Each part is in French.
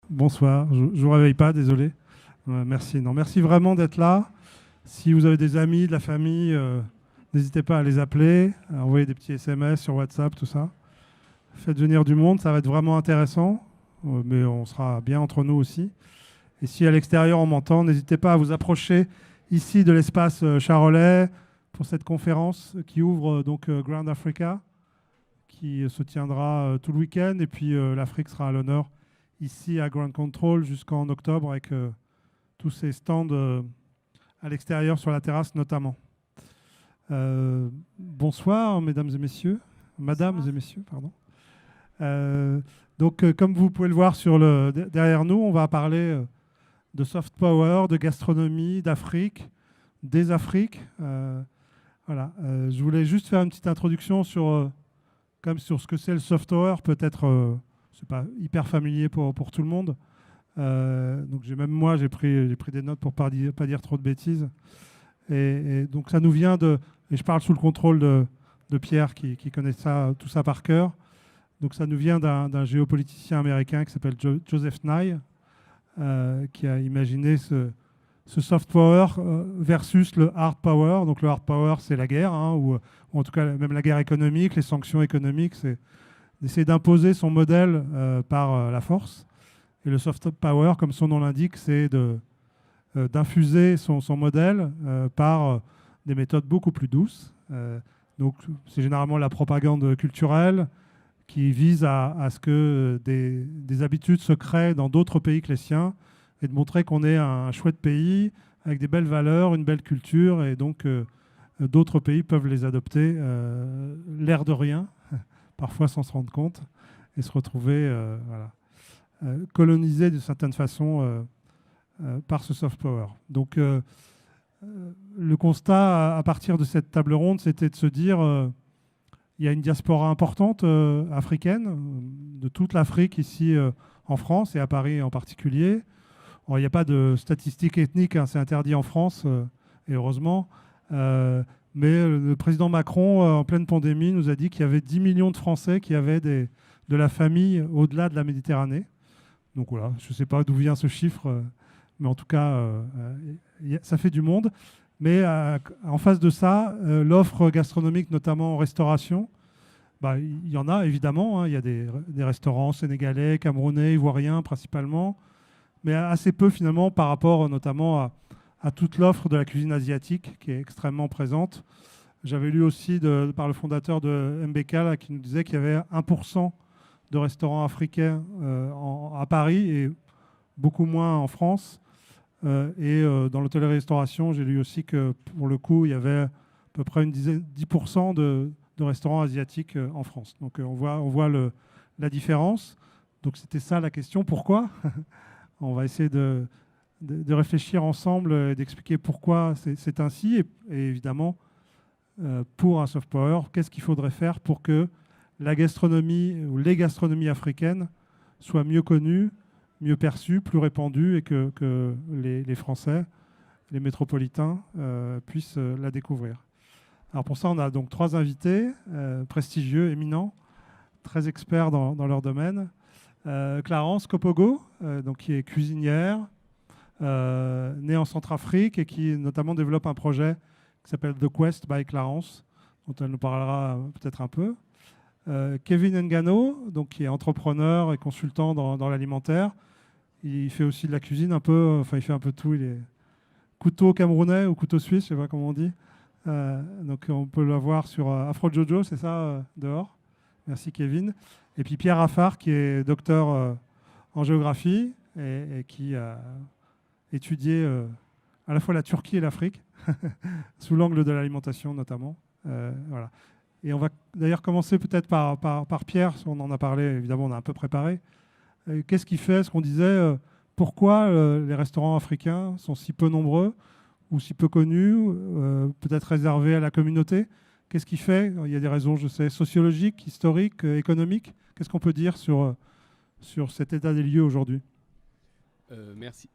Bonsoir, je ne vous réveille pas, désolé. Merci. Non, merci vraiment d'être là. Si vous avez des amis, de la famille, n'hésitez pas à les appeler, à envoyer des petits SMS sur WhatsApp, tout ça. Faites venir du monde, ça va être vraiment intéressant, mais on sera bien entre nous aussi. Et si à l'extérieur on m'entend, n'hésitez pas à vous approcher ici de l'espace charolais pour cette conférence qui ouvre donc Ground Africa, qui se tiendra tout le week-end. Et puis l'Afrique sera à l'honneur ici à Ground Control jusqu'en octobre avec tous ces stands à l'extérieur sur la terrasse notamment. Bonsoir mesdames et messieurs, madames et messieurs, pardon. Donc comme vous pouvez le voir derrière nous, on va parler de soft power, de gastronomie, d'Afrique, des Afriques. Voilà. Je voulais juste faire une petite introduction sur ce que c'est le soft power, peut-être c'est pas hyper familier pour tout le monde. Donc j'ai pris des notes pour pas dire trop de bêtises. Et donc ça nous vient et je parle sous le contrôle de Pierre qui connaît tout ça par cœur. Donc ça nous vient d'un géopoliticien américain qui s'appelle Joseph Nye, qui a imaginé ce soft power versus le hard power. Donc le hard power, c'est la guerre, hein, ou en tout cas même la guerre économique, les sanctions économiques, c'est d'essayer d'imposer son modèle par la force. Et le soft power, comme son nom l'indique, c'est d'infuser son modèle par des méthodes beaucoup plus douces. Donc c'est généralement la propagande culturelle qui vise à ce que des habitudes se créent dans d'autres pays que les siens et de montrer qu'on est un chouette pays avec des belles valeurs, une belle culture, et donc d'autres pays peuvent les adopter l'air de rien, parfois sans se rendre compte, et se retrouver colonisés d'une certaine façon par ce soft power. Donc le constat à partir de cette table ronde, c'était de se dire il y a une diaspora importante africaine, de toute l'Afrique ici en France et à Paris en particulier. Alors, il n'y a pas de statistiques ethniques, hein, c'est interdit en France, et heureusement. Mais le président Macron, en pleine pandémie, nous a dit qu'il y avait 10 millions de Français qui avaient de la famille au-delà de la Méditerranée. Donc voilà, je ne sais pas d'où vient ce chiffre, mais en tout cas, ça fait du monde. Mais en face de ça, l'offre gastronomique, notamment en restauration, il y en a évidemment. Hein, il y a des restaurants sénégalais, camerounais, ivoiriens principalement, mais assez peu finalement par rapport notamment à toute l'offre de la cuisine asiatique qui est extrêmement présente. J'avais lu aussi par le fondateur de MBK là, qui nous disait qu'il y avait 1% de restaurants africains à Paris et beaucoup moins en France. Dans l'hôtellerie-restauration, j'ai lu aussi que pour le coup, il y avait à peu près 10% de restaurants asiatiques en France. Donc on voit la différence. Donc c'était ça la question, pourquoi? On va essayer de réfléchir ensemble et d'expliquer pourquoi c'est ainsi. Et évidemment, pour un soft power, qu'est-ce qu'il faudrait faire pour que la gastronomie ou les gastronomies africaines soient mieux connues, mieux perçues, plus répandues et que les Français, les métropolitains puissent la découvrir. Alors pour ça, on a donc 3 invités prestigieux, éminents, très experts dans leur domaine. Clarence Kopogo, donc qui est cuisinière, née en Centrafrique et qui notamment développe un projet qui s'appelle The Quest by Clarence, dont elle nous parlera peut-être un peu. Kevin Ngano, donc qui est entrepreneur et consultant dans l'alimentaire. Il fait aussi de la cuisine un peu, il fait un peu tout. Il est couteau camerounais ou couteau suisse, je ne sais pas comment on dit. Donc on peut le voir sur Afro Jojo, c'est ça, dehors. Merci Kevin. Et puis Pierre Affar, qui est docteur en géographie et qui a étudié à la fois la Turquie et l'Afrique, sous l'angle de l'alimentation notamment. Voilà. Et on va d'ailleurs commencer peut-être par Pierre, on en a parlé, évidemment on a un peu préparé. Qu'est-ce qui fait, ce qu'on disait, pourquoi les restaurants africains sont si peu nombreux ou si peu connus, peut-être réservés à la communauté? Qu'est-ce qui fait? Il y a des raisons, je sais, sociologiques, historiques, économiques. Qu'est-ce qu'on peut dire sur cet état des lieux aujourd'hui? Merci.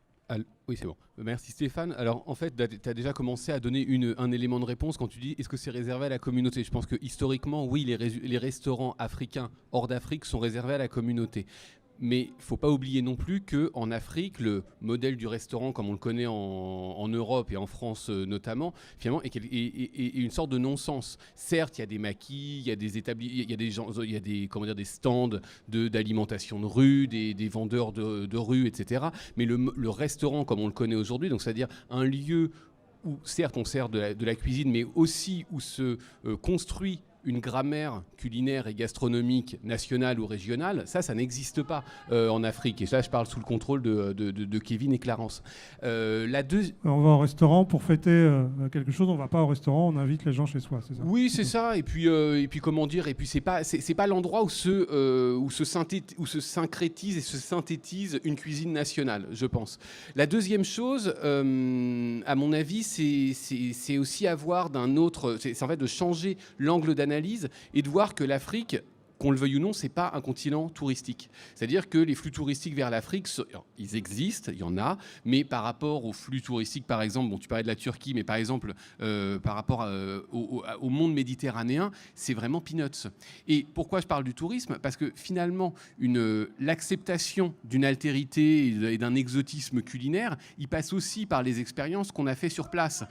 Oui, c'est bon. Merci Stéphane. Alors en fait, tu as déjà commencé à donner un élément de réponse quand tu dis est-ce que c'est réservé à la communauté? Je pense que historiquement, oui, les restaurants africains hors d'Afrique sont réservés à la communauté. Mais il ne faut pas oublier non plus qu'en Afrique, le modèle du restaurant, comme on le connaît en Europe et en France notamment, finalement, est une sorte de non-sens. Certes, il y a des maquis, il y a des établis, il y a des gens, il y a des, comment dire, des stands d'alimentation de rue, des vendeurs de rue, etc. Mais le restaurant, comme on le connaît aujourd'hui, donc c'est-à-dire un lieu où certes on sert de la cuisine, mais aussi où se construit une grammaire culinaire et gastronomique nationale ou régionale, ça n'existe pas en Afrique. Et ça, je parle sous le contrôle de Kevin et Clarence. On va au restaurant pour fêter quelque chose, on ne va pas au restaurant, on invite les gens chez soi, c'est ça? Oui, c'est ça. Et puis comment dire, et puis c'est pas l'endroit où se syncrétise et se synthétise une cuisine nationale, je pense. La deuxième chose, à mon avis, c'est aussi avoir c'est en fait de changer l'angle d'analyse et de voir que l'Afrique, qu'on le veuille ou non, c'est pas un continent touristique. C'est-à-dire que les flux touristiques vers l'Afrique, ils existent, il y en a, mais par rapport aux flux touristiques, par exemple, bon, tu parlais de la Turquie, mais par exemple, par rapport au monde méditerranéen, c'est vraiment peanuts. Et pourquoi je parle du tourisme ? Parce que finalement, l'acceptation d'une altérité et d'un exotisme culinaire, il passe aussi par les expériences qu'on a fait sur place.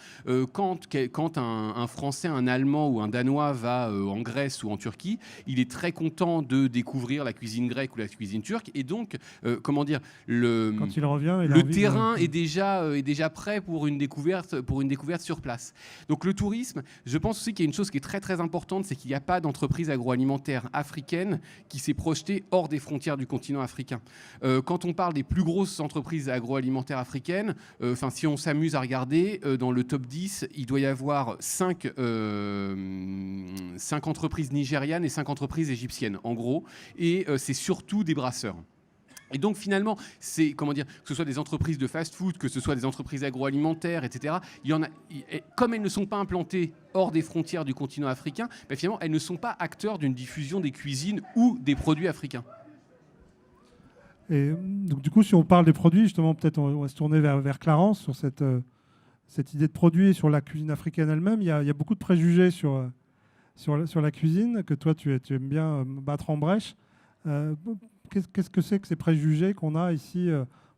Quand un Français, un Allemand ou un Danois va en Grèce ou en Turquie, il est très content de découvrir la cuisine grecque ou la cuisine turque, et donc comment dire, quand il revient, le terrain est déjà prêt pour une découverte sur place. Donc le tourisme, je pense aussi qu'il y a une chose qui est très très importante, c'est qu'il n'y a pas d'entreprise agroalimentaire africaine qui s'est projetée hors des frontières du continent africain. Quand on parle des plus grosses entreprises agroalimentaires africaines, si on s'amuse à regarder, dans le top 10, il doit y avoir 5 entreprises nigérianes et 5 entreprises égyptiennes, en gros, et c'est surtout des brasseurs. Et donc finalement, c'est, comment dire, que ce soit des entreprises de fast-food, que ce soit des entreprises agroalimentaires, etc., il y en a, comme elles ne sont pas implantées hors des frontières du continent africain, finalement, elles ne sont pas acteurs d'une diffusion des cuisines ou des produits africains. Et donc du coup, si on parle des produits, justement, peut-être on va se tourner vers Clarence sur cette idée de produit et sur la cuisine africaine elle-même. Il y a beaucoup de préjugés sur la cuisine, que toi, tu aimes bien battre en brèche. Qu'est-ce que c'est que ces préjugés qu'on a ici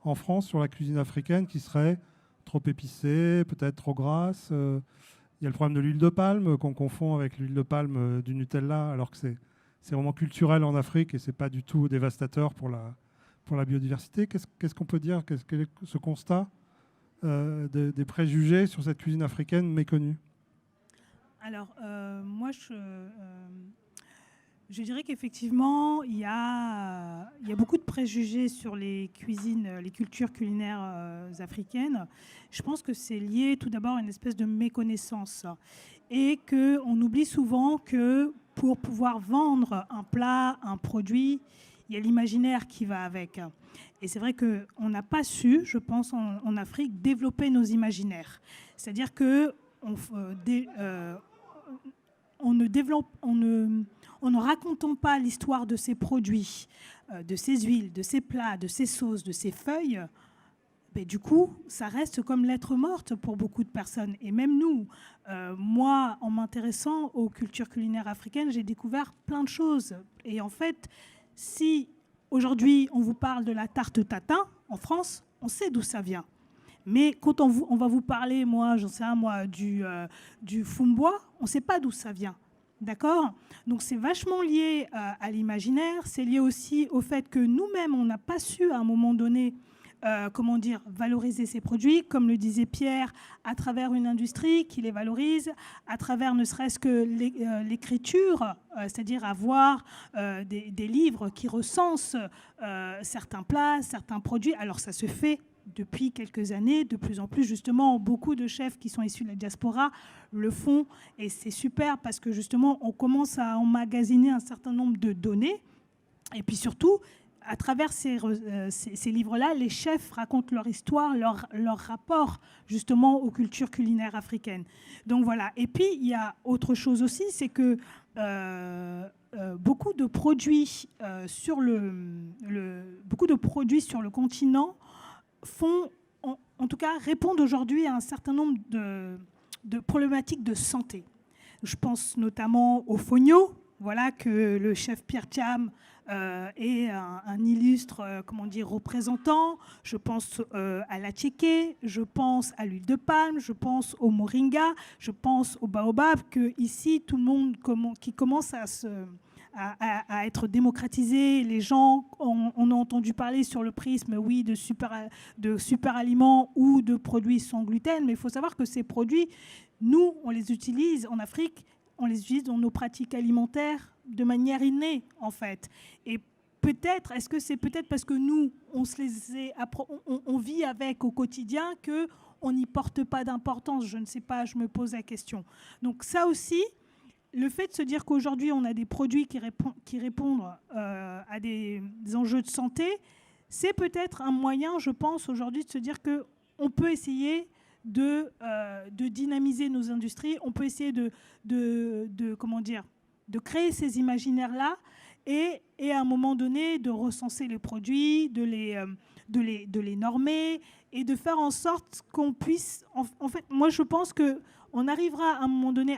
en France sur la cuisine africaine, qui serait trop épicée, peut-être trop grasse? Il y a le problème de l'huile de palme, qu'on confond avec l'huile de palme du Nutella, alors que c'est vraiment culturel en Afrique et c'est pas du tout dévastateur pour la biodiversité. Qu'est-ce qu'on peut dire? Quel est ce constat des préjugés sur cette cuisine africaine méconnue? Alors, moi, je dirais qu'effectivement, il y a beaucoup de préjugés sur les cultures culinaires africaines. Je pense que c'est lié tout d'abord à une espèce de méconnaissance et qu'on oublie souvent que pour pouvoir vendre un plat, un produit, il y a l'imaginaire qui va avec. Et c'est vrai qu'on n'a pas su, je pense, en Afrique, développer nos imaginaires. C'est-à-dire que en ne racontant pas l'histoire de ces produits, de ces huiles, de ces plats, de ces sauces, de ces feuilles, du coup, ça reste comme lettre morte pour beaucoup de personnes. Et même nous, moi, en m'intéressant aux cultures culinaires africaines, j'ai découvert plein de choses. Et en fait, si aujourd'hui on vous parle de la tarte tatin en France, on sait d'où ça vient. Mais quand on va vous parler, du fumbois, on ne sait pas d'où ça vient. D'accord ? Donc c'est vachement lié à l'imaginaire. C'est lié aussi au fait que nous-mêmes, on n'a pas su à un moment donné valoriser ces produits, comme le disait Pierre, à travers une industrie qui les valorise, à travers ne serait-ce que l'écriture, c'est-à-dire avoir des livres qui recensent certains plats, certains produits. Alors ça se fait depuis quelques années, de plus en plus, justement, beaucoup de chefs qui sont issus de la diaspora le font, et c'est super parce que justement, on commence à emmagasiner un certain nombre de données, et puis surtout, à travers ces livres-là, les chefs racontent leur histoire, leur rapport justement aux cultures culinaires africaines. Donc voilà. Et puis, il y a autre chose aussi, c'est que beaucoup de produits sur le continent en tout cas, répondent aujourd'hui à un certain nombre de problématiques de santé. Je pense notamment au fonio, voilà, que le chef Pierre Thiam est un illustre représentant. Je pense à la tchéké, je pense à l'huile de palme, je pense au moringa, je pense au baobab, que ici tout le monde qui commence à être démocratisé. Les gens, on a entendu parler sur le prisme, oui, de super aliments ou de produits sans gluten, mais il faut savoir que ces produits, nous, on les utilise en Afrique, on les utilise dans nos pratiques alimentaires de manière innée, en fait. Et peut-être, est-ce que c'est peut-être parce que nous, on vit avec au quotidien qu'on n'y porte pas d'importance? Je ne sais pas, je me pose la question. Donc ça aussi, le fait de se dire qu'aujourd'hui, on a des produits qui répondent à des enjeux de santé, c'est peut-être un moyen, je pense, aujourd'hui, de se dire qu'on peut essayer de dynamiser nos industries, on peut essayer de créer ces imaginaires-là et à un moment donné, de recenser les produits, de les normer et de faire en sorte qu'on puisse... En fait, moi, je pense qu'on arrivera à un moment donné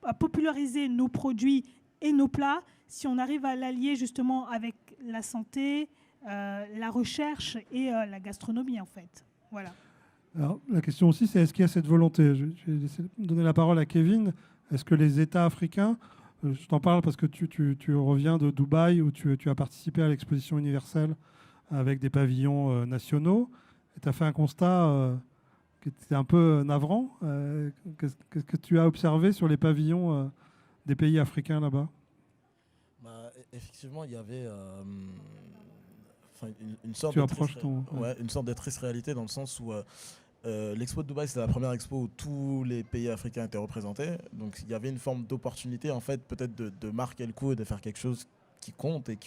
à populariser nos produits et nos plats si on arrive à l'allier justement avec la santé, la recherche et la gastronomie, en fait. Voilà. Alors, la question aussi, c'est est-ce qu'il y a cette volonté? Je vais laisser donner la parole à Kevin. Est-ce que les États africains, je t'en parle parce que tu reviens de Dubaï où tu as participé à l'exposition universelle avec des pavillons nationaux, et tu as fait un constat qui était un peu navrant. Qu'est-ce que tu as observé sur les pavillons des pays africains là-bas? Effectivement, il y avait une sorte de triste réalité dans le sens où l'expo de Dubaï, c'était la première expo où tous les pays africains étaient représentés. Donc il y avait une forme d'opportunité, en fait, peut-être de marquer le coup et de faire quelque chose qui compte et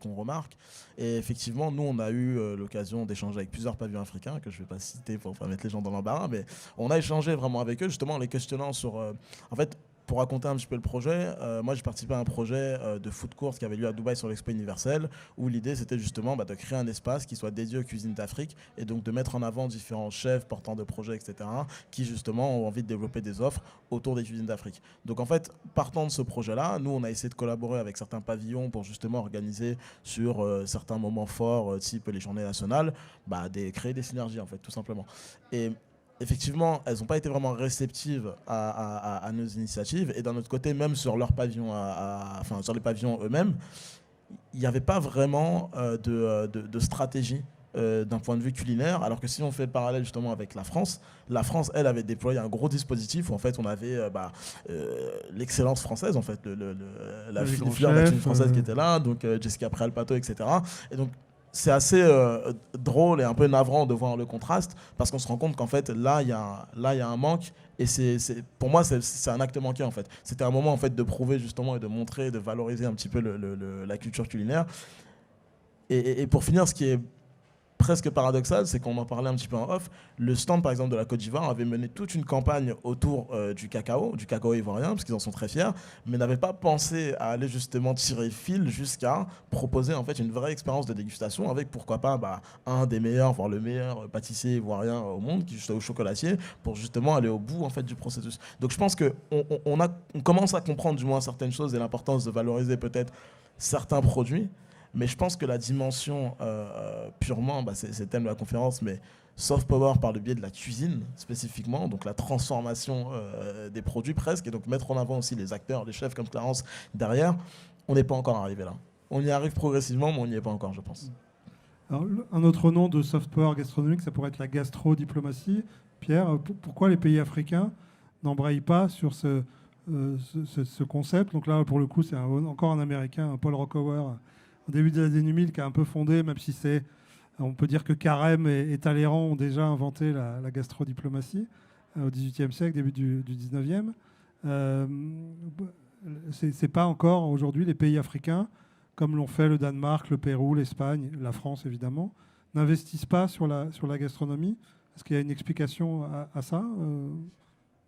qu'on remarque. Et effectivement, nous, on a eu l'occasion d'échanger avec plusieurs pavillons africains, que je ne vais pas citer pour ne pas mettre les gens dans l'embarras, mais on a échangé vraiment avec eux, justement en les questionnant sur... en fait, pour raconter un petit peu le projet, moi j'ai participé à un projet de food court qui avait lieu à Dubaï sur l'Expo universelle, où l'idée c'était justement de créer un espace qui soit dédié aux cuisines d'Afrique et donc de mettre en avant différents chefs porteurs de projets, etc., qui justement ont envie de développer des offres autour des cuisines d'Afrique. Donc en fait, partant de ce projet-là, nous on a essayé de collaborer avec certains pavillons pour justement organiser sur certains moments forts, type les journées nationales, créer des synergies en fait, tout simplement. Et effectivement, elles n'ont pas été vraiment réceptives à nos initiatives. Et d'un autre côté, même sur leurs pavillons, sur les pavillons eux-mêmes, il n'y avait pas vraiment de stratégie d'un point de vue culinaire. Alors que si on fait le parallèle justement avec la France, elle avait déployé un gros dispositif où en fait on avait l'excellence française, en fait, la filière d'acting française qui était là, donc Jessica Préalpato, etc. Et donc c'est assez drôle et un peu navrant de voir le contraste parce qu'on se rend compte qu'en fait là il y a un manque et pour moi c'est un acte manqué en fait. C'était un moment en fait de prouver justement et de montrer, de valoriser un petit peu la culture culinaire. Et pour finir, ce qui est presque paradoxal, c'est qu'on en parlait un petit peu en off. Le stand, par exemple, de la Côte d'Ivoire avait mené toute une campagne autour du cacao ivoirien, parce qu'ils en sont très fiers, mais n'avait pas pensé à aller justement tirer fil jusqu'à proposer en fait une vraie expérience de dégustation avec, pourquoi pas, un des meilleurs, voire le meilleur pâtissier ivoirien au monde, qui est au chocolatier, pour justement aller au bout en fait du processus. Donc je pense qu'on commence à comprendre du moins certaines choses et l'importance de valoriser peut-être certains produits. Mais je pense que la dimension purement, c'est le thème de la conférence, mais soft power par le biais de la cuisine spécifiquement, donc la transformation des produits presque, et donc mettre en avant aussi les acteurs, les chefs comme Clarence derrière, on n'est pas encore arrivé là. On y arrive progressivement, mais on n'y est pas encore, je pense. Alors, un autre nom de soft power gastronomique, ça pourrait être la gastro-diplomatie. Pierre, pourquoi les pays africains n'embrayent pas sur ce concept? Donc là, pour le coup, c'est encore un Américain, Paul Rockower, au début des années 2000, qui a un peu fondé, même si on peut dire que Carême et Talleyrand ont déjà inventé la gastrodiplomatie au XVIIIe siècle, début du XIXe. C'est pas encore aujourd'hui les pays africains, comme l'ont fait le Danemark, le Pérou, l'Espagne, la France évidemment, n'investissent pas sur la gastronomie. Est-ce qu'il y a une explication à ça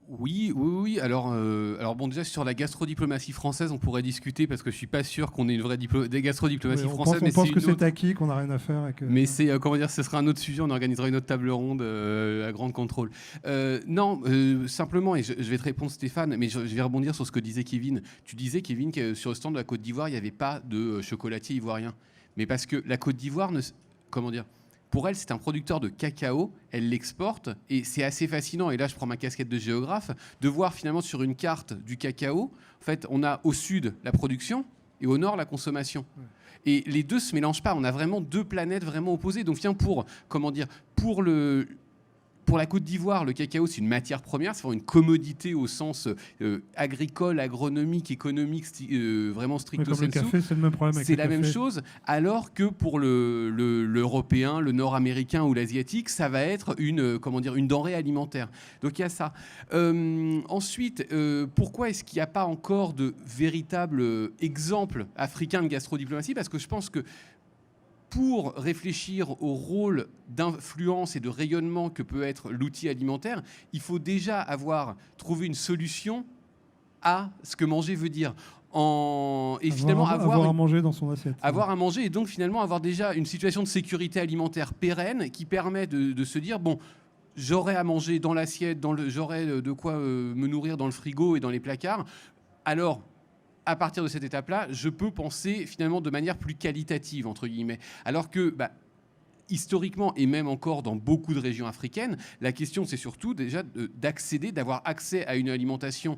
Oui. Alors bon, déjà sur la gastrodiplomatie française, on pourrait discuter parce que je suis pas sûr qu'on ait une vraie gastrodiplomatie française. On pense que c'est acquis, qu'on n'a rien à faire. Mais c'est ce sera un autre sujet. On organisera une autre table ronde à grande contrôle. Non, simplement, et je vais te répondre, Stéphane, mais je vais rebondir sur ce que disait Kevin. Tu disais, Kevin, que sur le stand de la Côte d'Ivoire, il n'y avait pas de chocolatier ivoirien, mais parce que la Côte d'Ivoire pour elle, c'est un producteur de cacao, elle l'exporte, et c'est assez fascinant, et là je prends ma casquette de géographe, de voir finalement sur une carte du cacao, en fait, on a au sud la production et au nord la consommation. Ouais. Et les deux ne se mélangent pas, on a vraiment deux planètes vraiment opposées. Donc pour la Côte d'Ivoire, le cacao, c'est une matière première, c'est vraiment une commodité au sens agricole, agronomique, économique, vraiment stricto sensu. Le café, c'est le même problème. C'est la même chose, alors que pour l'Européen, le Nord-Américain ou l'Asiatique, ça va être une denrée alimentaire. Donc il y a ça. Ensuite, pourquoi est-ce qu'il n'y a pas encore de véritables exemples africains de gastrodiplomatie ? Parce que je pense que pour réfléchir au rôle d'influence et de rayonnement que peut être l'outil alimentaire, il faut déjà avoir trouvé une solution à ce que manger veut dire. Avoir à manger dans son assiette. Avoir à manger et donc finalement avoir déjà une situation de sécurité alimentaire pérenne qui permet de se dire, bon, j'aurai à manger dans l'assiette, j'aurai de quoi me nourrir dans le frigo et dans les placards. Alors, à partir de cette étape-là, je peux penser finalement de manière plus qualitative, entre guillemets. Alors que, historiquement, et même encore dans beaucoup de régions africaines, la question, c'est surtout déjà d'avoir accès à une alimentation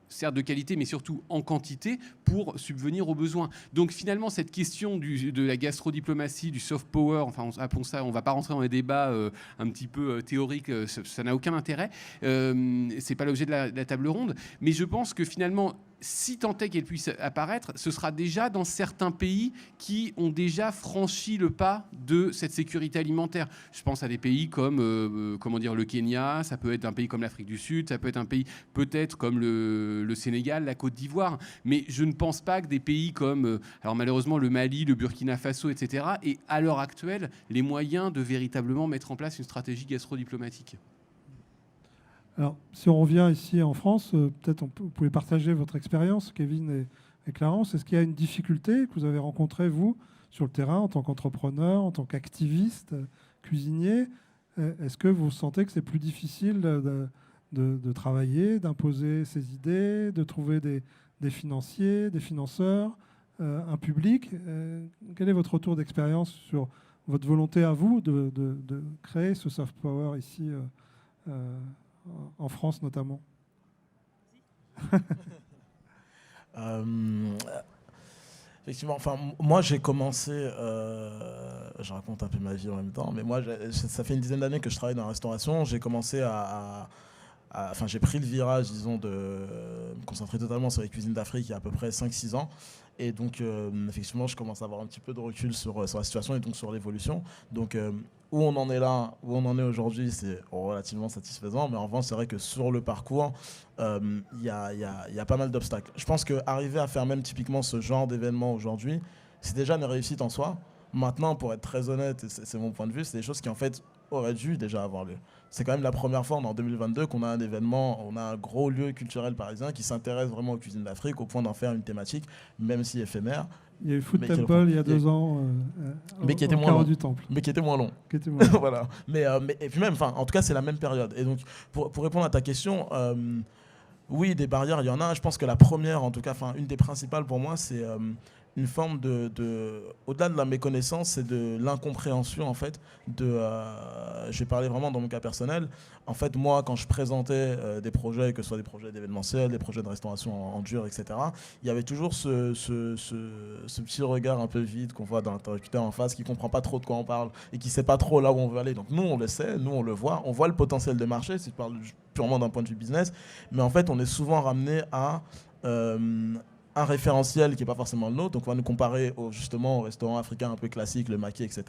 certes de qualité, mais surtout en quantité, pour subvenir aux besoins. Donc finalement, cette question de la gastrodiplomatie, du soft power, enfin, appelons ça, on ne va pas rentrer dans les débats un petit peu théoriques, ça n'a aucun intérêt. C'est pas l'objet de la table ronde. Mais je pense que finalement, si tant est qu'elle puisse apparaître, ce sera déjà dans certains pays qui ont déjà franchi le pas de cette sécurité alimentaire. Je pense à des pays comme le Kenya, ça peut être un pays comme l'Afrique du Sud, ça peut être un pays peut-être comme le Sénégal, la Côte d'Ivoire, mais je ne pense pas que des pays comme, alors malheureusement, le Mali, le Burkina Faso, etc., aient à l'heure actuelle les moyens de véritablement mettre en place une stratégie gastrodiplomatique. Alors, si on revient ici en France, peut-être vous pouvez partager votre expérience, Kevin et Clarence. Est-ce qu'il y a une difficulté que vous avez rencontrée, vous, sur le terrain, en tant qu'entrepreneur, en tant qu'activiste, cuisinier ? Est-ce que vous sentez que c'est plus difficile de travailler, d'imposer ses idées, de trouver des financiers, des financeurs, un public ? Quel est votre retour d'expérience sur votre volonté à vous de créer ce soft power ici en France notamment? Effectivement, moi j'ai commencé, je raconte un peu ma vie en même temps, mais moi ça fait une dizaine d'années que je travaille dans la restauration. J'ai commencé j'ai pris le virage, disons, de me concentrer totalement sur les cuisines d'Afrique il y a à peu près 5-6 ans. Et donc, effectivement, je commence à avoir un petit peu de recul sur la situation et donc sur l'évolution. Donc, où on en est là, où on en est aujourd'hui, c'est relativement satisfaisant. Mais en revanche, c'est vrai que sur le parcours, il y a pas mal d'obstacles. Je pense qu'arriver à faire même typiquement ce genre d'événement aujourd'hui, c'est déjà une réussite en soi. Maintenant, pour être très honnête, et c'est mon point de vue, c'est des choses qui en fait auraient dû déjà avoir lieu. C'est quand même la première fois en 2022 qu'on a un événement, on a un gros lieu culturel parisien qui s'intéresse vraiment aux cuisines d'Afrique au point d'en faire une thématique, même si éphémère. Il y a eu Food Temple il y a 2 ans, mais qui était moins long. Du Temple. Mais qui était moins long. Voilà. Mais et puis même, en tout cas, c'est la même période. Et donc, pour répondre à ta question, oui, des barrières, il y en a. Je pense que la première, en tout cas, une des principales pour moi, c'est une forme au-delà de la méconnaissance, c'est de l'incompréhension en fait. Je vais parler vraiment dans mon cas personnel. En fait, moi, quand je présentais des projets, que ce soit des projets d'événementiel, des projets de restauration en dur, etc., il y avait toujours ce petit regard un peu vide qu'on voit dans l'interlocuteur en face, qui comprend pas trop de quoi on parle et qui sait pas trop là où on veut aller. Donc nous, on le sait, nous, on le voit, on voit le potentiel de marché, si je parle purement d'un point de vue business, mais en fait, on est souvent ramené à un référentiel qui n'est pas forcément le nôtre, donc on va nous comparer justement au restaurant africain un peu classique, le maquis, etc.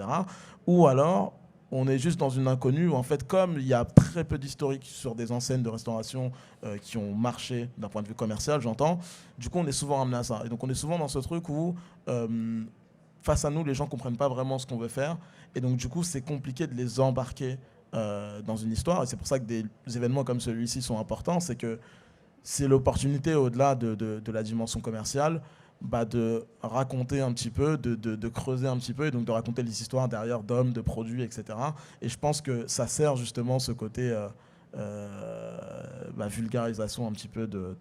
Ou alors, on est juste dans une inconnue où en fait, comme il y a très peu d'historique sur des enseignes de restauration qui ont marché d'un point de vue commercial, j'entends, du coup on est souvent ramené à ça. Et donc on est souvent dans ce truc où face à nous, les gens ne comprennent pas vraiment ce qu'on veut faire, et donc du coup c'est compliqué de les embarquer dans une histoire. Et c'est pour ça que des événements comme celui-ci sont importants. C'est que c'est l'opportunité, au-delà de la dimension commerciale, de raconter un petit peu, de creuser un petit peu, et donc de raconter les histoires derrière d'hommes, de produits, etc. Et je pense que ça sert justement ce côté vulgarisation un petit peu de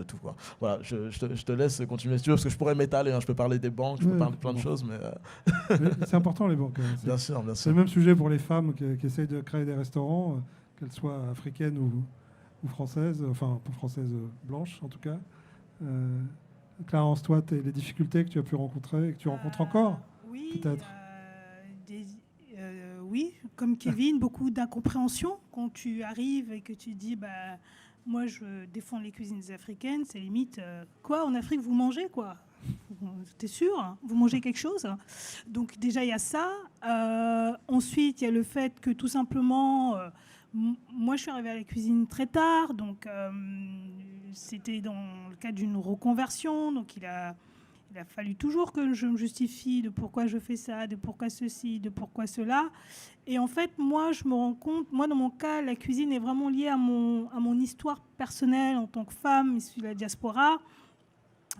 tout, quoi. Voilà, je te laisse continuer si tu veux, parce que je pourrais m'étaler, hein, je peux parler des banques, je peux parler de plein de choses, mais c'est important, les banques. Bien sûr. C'est le même sujet pour les femmes qui essayent de créer des restaurants, qu'elles soient africaines ou françaises, enfin pas françaises, blanches en tout cas. Clarence, toi, les difficultés que tu as pu rencontrer et que tu rencontres encore, oui, peut-être oui, comme Kevin, beaucoup d'incompréhension quand tu arrives et que tu dis moi je défends les cuisines africaines, c'est limite quoi en Afrique vous mangez quoi? T'es sûr hein? Vous mangez quelque chose? Donc déjà il y a ça. Ensuite il y a le fait que tout simplement moi je suis arrivée à la cuisine très tard, donc c'était dans le cadre d'une reconversion, donc il a fallu toujours que je me justifie de pourquoi je fais ça, de pourquoi ceci, de pourquoi cela. Et en fait, moi, je me rends compte, moi, dans mon cas, la cuisine est vraiment liée à mon histoire personnelle en tant que femme issue de la diaspora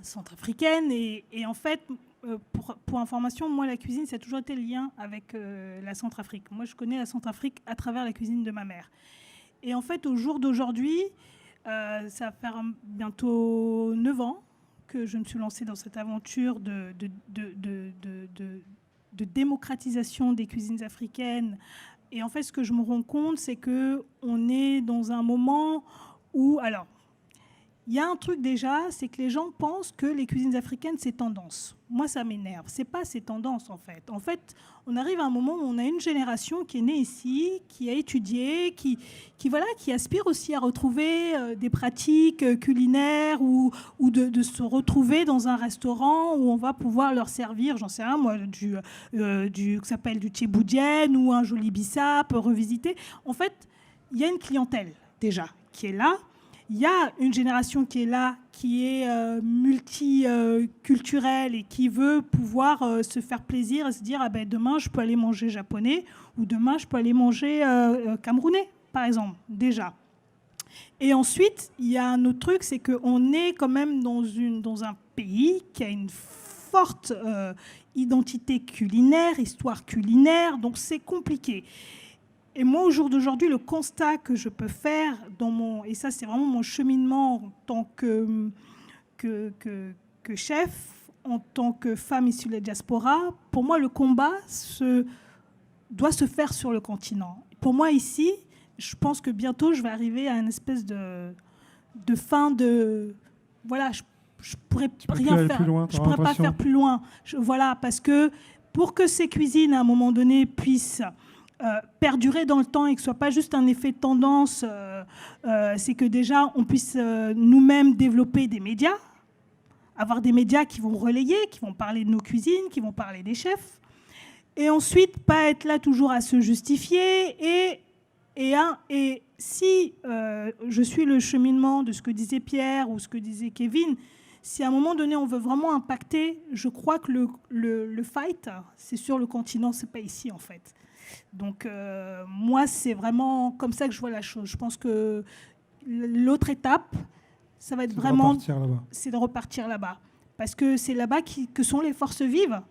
centrafricaine. Et en fait, pour information, moi, la cuisine, ça a toujours été le lien avec la Centrafrique. Moi, je connais la Centrafrique à travers la cuisine de ma mère. Et en fait, au jour d'aujourd'hui, ça va faire bientôt 9 ans que je me suis lancée dans cette aventure de démocratisation des cuisines africaines. Et en fait, ce que je me rends compte, c'est qu'on est dans un moment où... Alors, il y a un truc déjà, c'est que les gens pensent que les cuisines africaines, c'est tendance. Moi, ça m'énerve. C'est pas ces tendances, en fait. En fait, on arrive à un moment où on a une génération qui est née ici, qui a étudié, qui aspire aussi à retrouver des pratiques culinaires ou de se retrouver dans un restaurant où on va pouvoir leur servir, j'en sais rien, moi, qui s'appelle du tchéboudienne ou un joli bissap revisité. En fait, il y a une clientèle, déjà, qui est là. Il y a une génération qui est là, qui est multiculturelle et qui veut pouvoir se faire plaisir et se dire demain je peux aller manger japonais ou demain je peux aller manger camerounais, par exemple, déjà. Et ensuite, il y a un autre truc, c'est qu'on est quand même dans un pays qui a une forte identité culinaire, histoire culinaire, donc c'est compliqué. Et moi, au jour d'aujourd'hui, le constat que je peux faire et ça c'est vraiment mon cheminement en tant que chef, en tant que femme issue de la diaspora, pour moi le combat doit se faire sur le continent. Pour moi ici, je pense que bientôt je vais arriver à une espèce de fin de... Voilà, je pourrais rien faire. Je pourrais pas faire plus loin. Voilà, parce que pour que ces cuisines, à un moment donné, puissent... perdurer dans le temps et que ce ne soit pas juste un effet de tendance, c'est que déjà on puisse nous-mêmes développer des médias, avoir des médias qui vont relayer, qui vont parler de nos cuisines, qui vont parler des chefs, et ensuite pas être là toujours à se justifier. Et si je suis le cheminement de ce que disait Pierre ou ce que disait Kevin, si à un moment donné on veut vraiment impacter, je crois que le fight, c'est sur le continent, c'est pas ici en fait. Donc moi, c'est vraiment comme ça que je vois la chose. Je pense que l'autre étape, ça va être vraiment... C'est de repartir là-bas. Parce que c'est là-bas que sont les forces vives.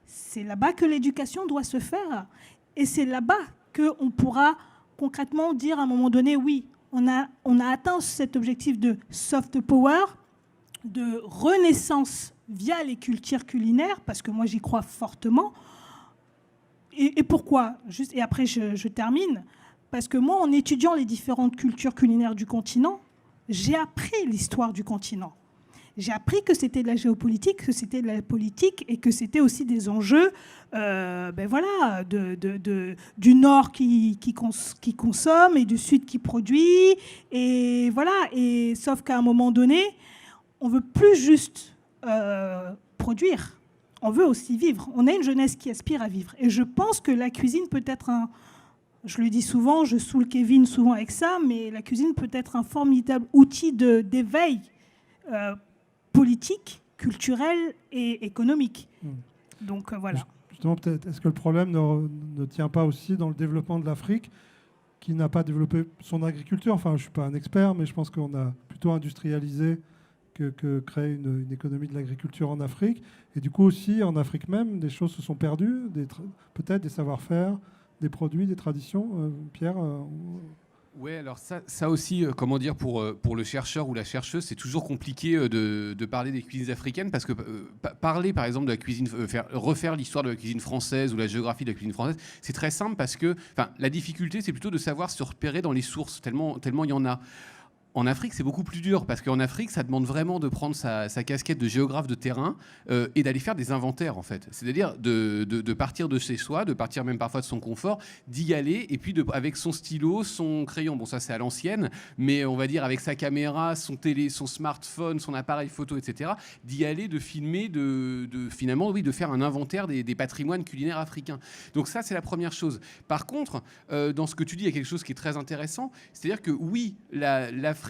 C'est là-bas que l'éducation doit se faire. Et c'est là-bas qu'on pourra concrètement dire à un moment donné, oui, on a atteint cet objectif de soft power, de renaissance via les cultures culinaires, parce que moi, j'y crois fortement. Et pourquoi ? Et après, je termine. Parce que moi, en étudiant les différentes cultures culinaires du continent, j'ai appris l'histoire du continent. J'ai appris que c'était de la géopolitique, que c'était de la politique et que c'était aussi des enjeux du Nord qui consomme et du Sud qui produit. Et voilà. Et, sauf qu'à un moment donné, on ne veut plus juste produire. On veut aussi vivre. On a une jeunesse qui aspire à vivre. Et je pense que la cuisine peut être je le dis souvent, je saoule Kevin souvent avec ça, mais la cuisine peut être un formidable outil d'éveil politique, culturel et économique. Donc voilà. Justement, peut-être, est-ce que le problème ne tient pas aussi dans le développement de l'Afrique, qui n'a pas développé son agriculture. Enfin, je ne suis pas un expert, mais je pense qu'on a plutôt industrialisé que créer une économie de l'agriculture en Afrique. Et du coup aussi, en Afrique même, des choses se sont perdues, peut-être des savoir-faire, des produits, des traditions. Pierre Oui, alors ça aussi, comment dire, pour le chercheur ou la chercheuse, c'est toujours compliqué de parler des cuisines africaines parce que parler, par exemple, de la cuisine, refaire l'histoire de la cuisine française ou la géographie de la cuisine française, c'est très simple parce que la difficulté, c'est plutôt de savoir se repérer dans les sources, tellement il y en a. En Afrique, c'est beaucoup plus dur parce qu'en Afrique, ça demande vraiment de prendre sa casquette de géographe de terrain et d'aller faire des inventaires, en fait. C'est-à-dire de partir de chez soi, de partir même parfois de son confort, d'y aller et puis avec son stylo, son crayon, bon ça c'est à l'ancienne, mais on va dire avec sa caméra, son smartphone, son appareil photo, etc., d'y aller, de filmer, finalement, oui, de faire un inventaire des patrimoines culinaires africains. Donc ça, c'est la première chose. Par contre, dans ce que tu dis, il y a quelque chose qui est très intéressant, c'est-à-dire que oui, l'Afrique,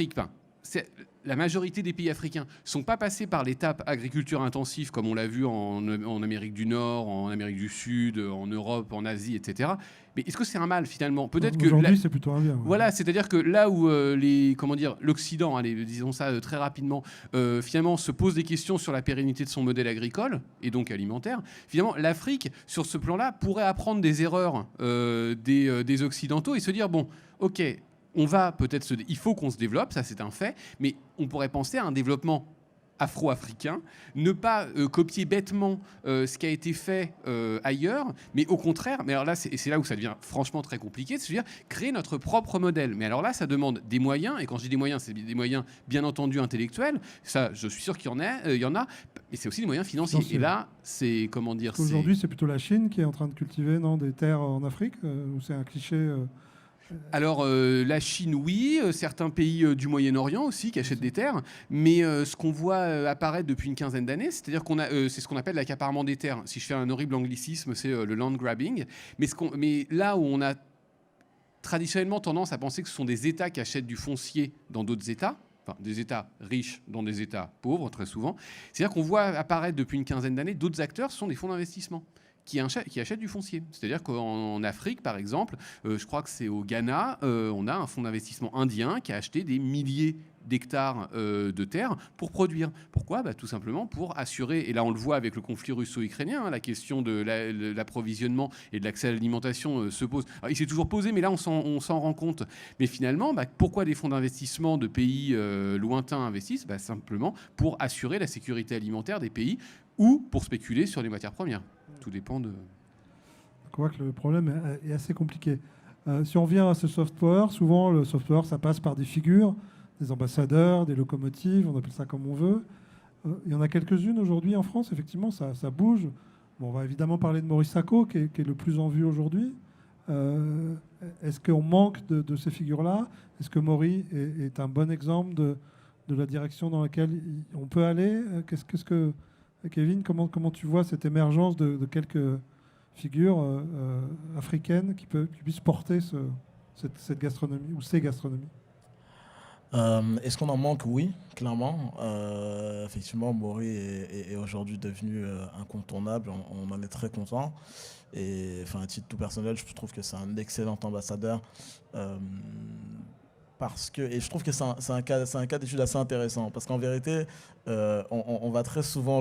la majorité des pays africains ne sont pas passés par l'étape agriculture intensive comme on l'a vu en Amérique du Nord, en Amérique du Sud, en Europe, en Asie, etc. Mais est-ce que c'est un mal finalement? Peut-être que aujourd'hui c'est plutôt un bien. Ouais. Voilà, c'est-à-dire que là où l'Occident, allez, disons ça très rapidement, finalement se pose des questions sur la pérennité de son modèle agricole et donc alimentaire, finalement l'Afrique sur ce plan-là pourrait apprendre des erreurs des Occidentaux et se dire bon, ok. Il faut qu'on se développe, ça c'est un fait, mais on pourrait penser à un développement afro-africain, ne pas copier bêtement ce qui a été fait ailleurs, mais au contraire, mais alors là c'est là où ça devient franchement très compliqué, c'est-à-dire créer notre propre modèle. Mais alors là, ça demande des moyens, et quand je dis des moyens, c'est des moyens bien entendu intellectuels, ça je suis sûr qu'il y en a, mais c'est aussi des moyens financiers. Et là, c'est comment dire. Aujourd'hui, c'est plutôt la Chine qui est en train de cultiver des terres en Afrique, ou c'est un cliché. Alors, la Chine, oui. Certains pays du Moyen-Orient aussi qui achètent des terres. Mais ce qu'on voit apparaître depuis une quinzaine d'années, c'est-à-dire c'est ce qu'on appelle l'accaparement des terres. Si je fais un horrible anglicisme, c'est le land grabbing. Mais là où on a traditionnellement tendance à penser que ce sont des États qui achètent du foncier dans d'autres États, enfin des États riches dans des États pauvres, très souvent, c'est-à-dire qu'on voit apparaître depuis une quinzaine d'années d'autres acteurs, ce sont des fonds d'investissement qui achètent du foncier. C'est-à-dire qu'en Afrique, par exemple, je crois que c'est au Ghana, on a un fonds d'investissement indien qui a acheté des milliers d'hectares de terres pour produire. Pourquoi ? Tout simplement pour assurer, et là on le voit avec le conflit russo-ukrainien, la question de l'approvisionnement et de l'accès à l'alimentation se pose. Alors, il s'est toujours posé, mais là on s'en rend compte. Mais finalement, pourquoi des fonds d'investissement de pays lointains investissent ? Simplement pour assurer la sécurité alimentaire des pays ou pour spéculer sur les matières premières. Tout dépend de... Je crois que le problème est assez compliqué. Si on revient à ce soft power, souvent le soft power, ça passe par des figures, des ambassadeurs, des locomotives, on appelle ça comme on veut. Il y en a quelques-unes aujourd'hui en France, effectivement, ça bouge. Bon, on va évidemment parler de Maurice Sacco, qui est le plus en vue aujourd'hui. Est-ce qu'on manque de ces figures-là ? Est-ce que Maurice est un bon exemple de la direction dans laquelle on peut aller ? Qu'est-ce que... Kevin, comment tu vois cette émergence de quelques figures africaines qui puissent porter cette gastronomie ou ces gastronomies ? Est-ce qu'on en manque ? Oui, clairement. Effectivement, Maury est aujourd'hui devenu incontournable. On en est très content. Et à titre tout personnel, je trouve que c'est un excellent ambassadeur. Et je trouve que c'est un cas d'étude assez intéressant parce qu'en vérité, on va très souvent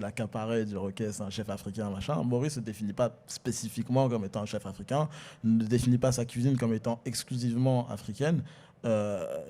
l'accaparer, dire ok, c'est un chef africain, machin. Maurice ne se définit pas spécifiquement comme étant un chef africain, ne définit pas sa cuisine comme étant exclusivement africaine.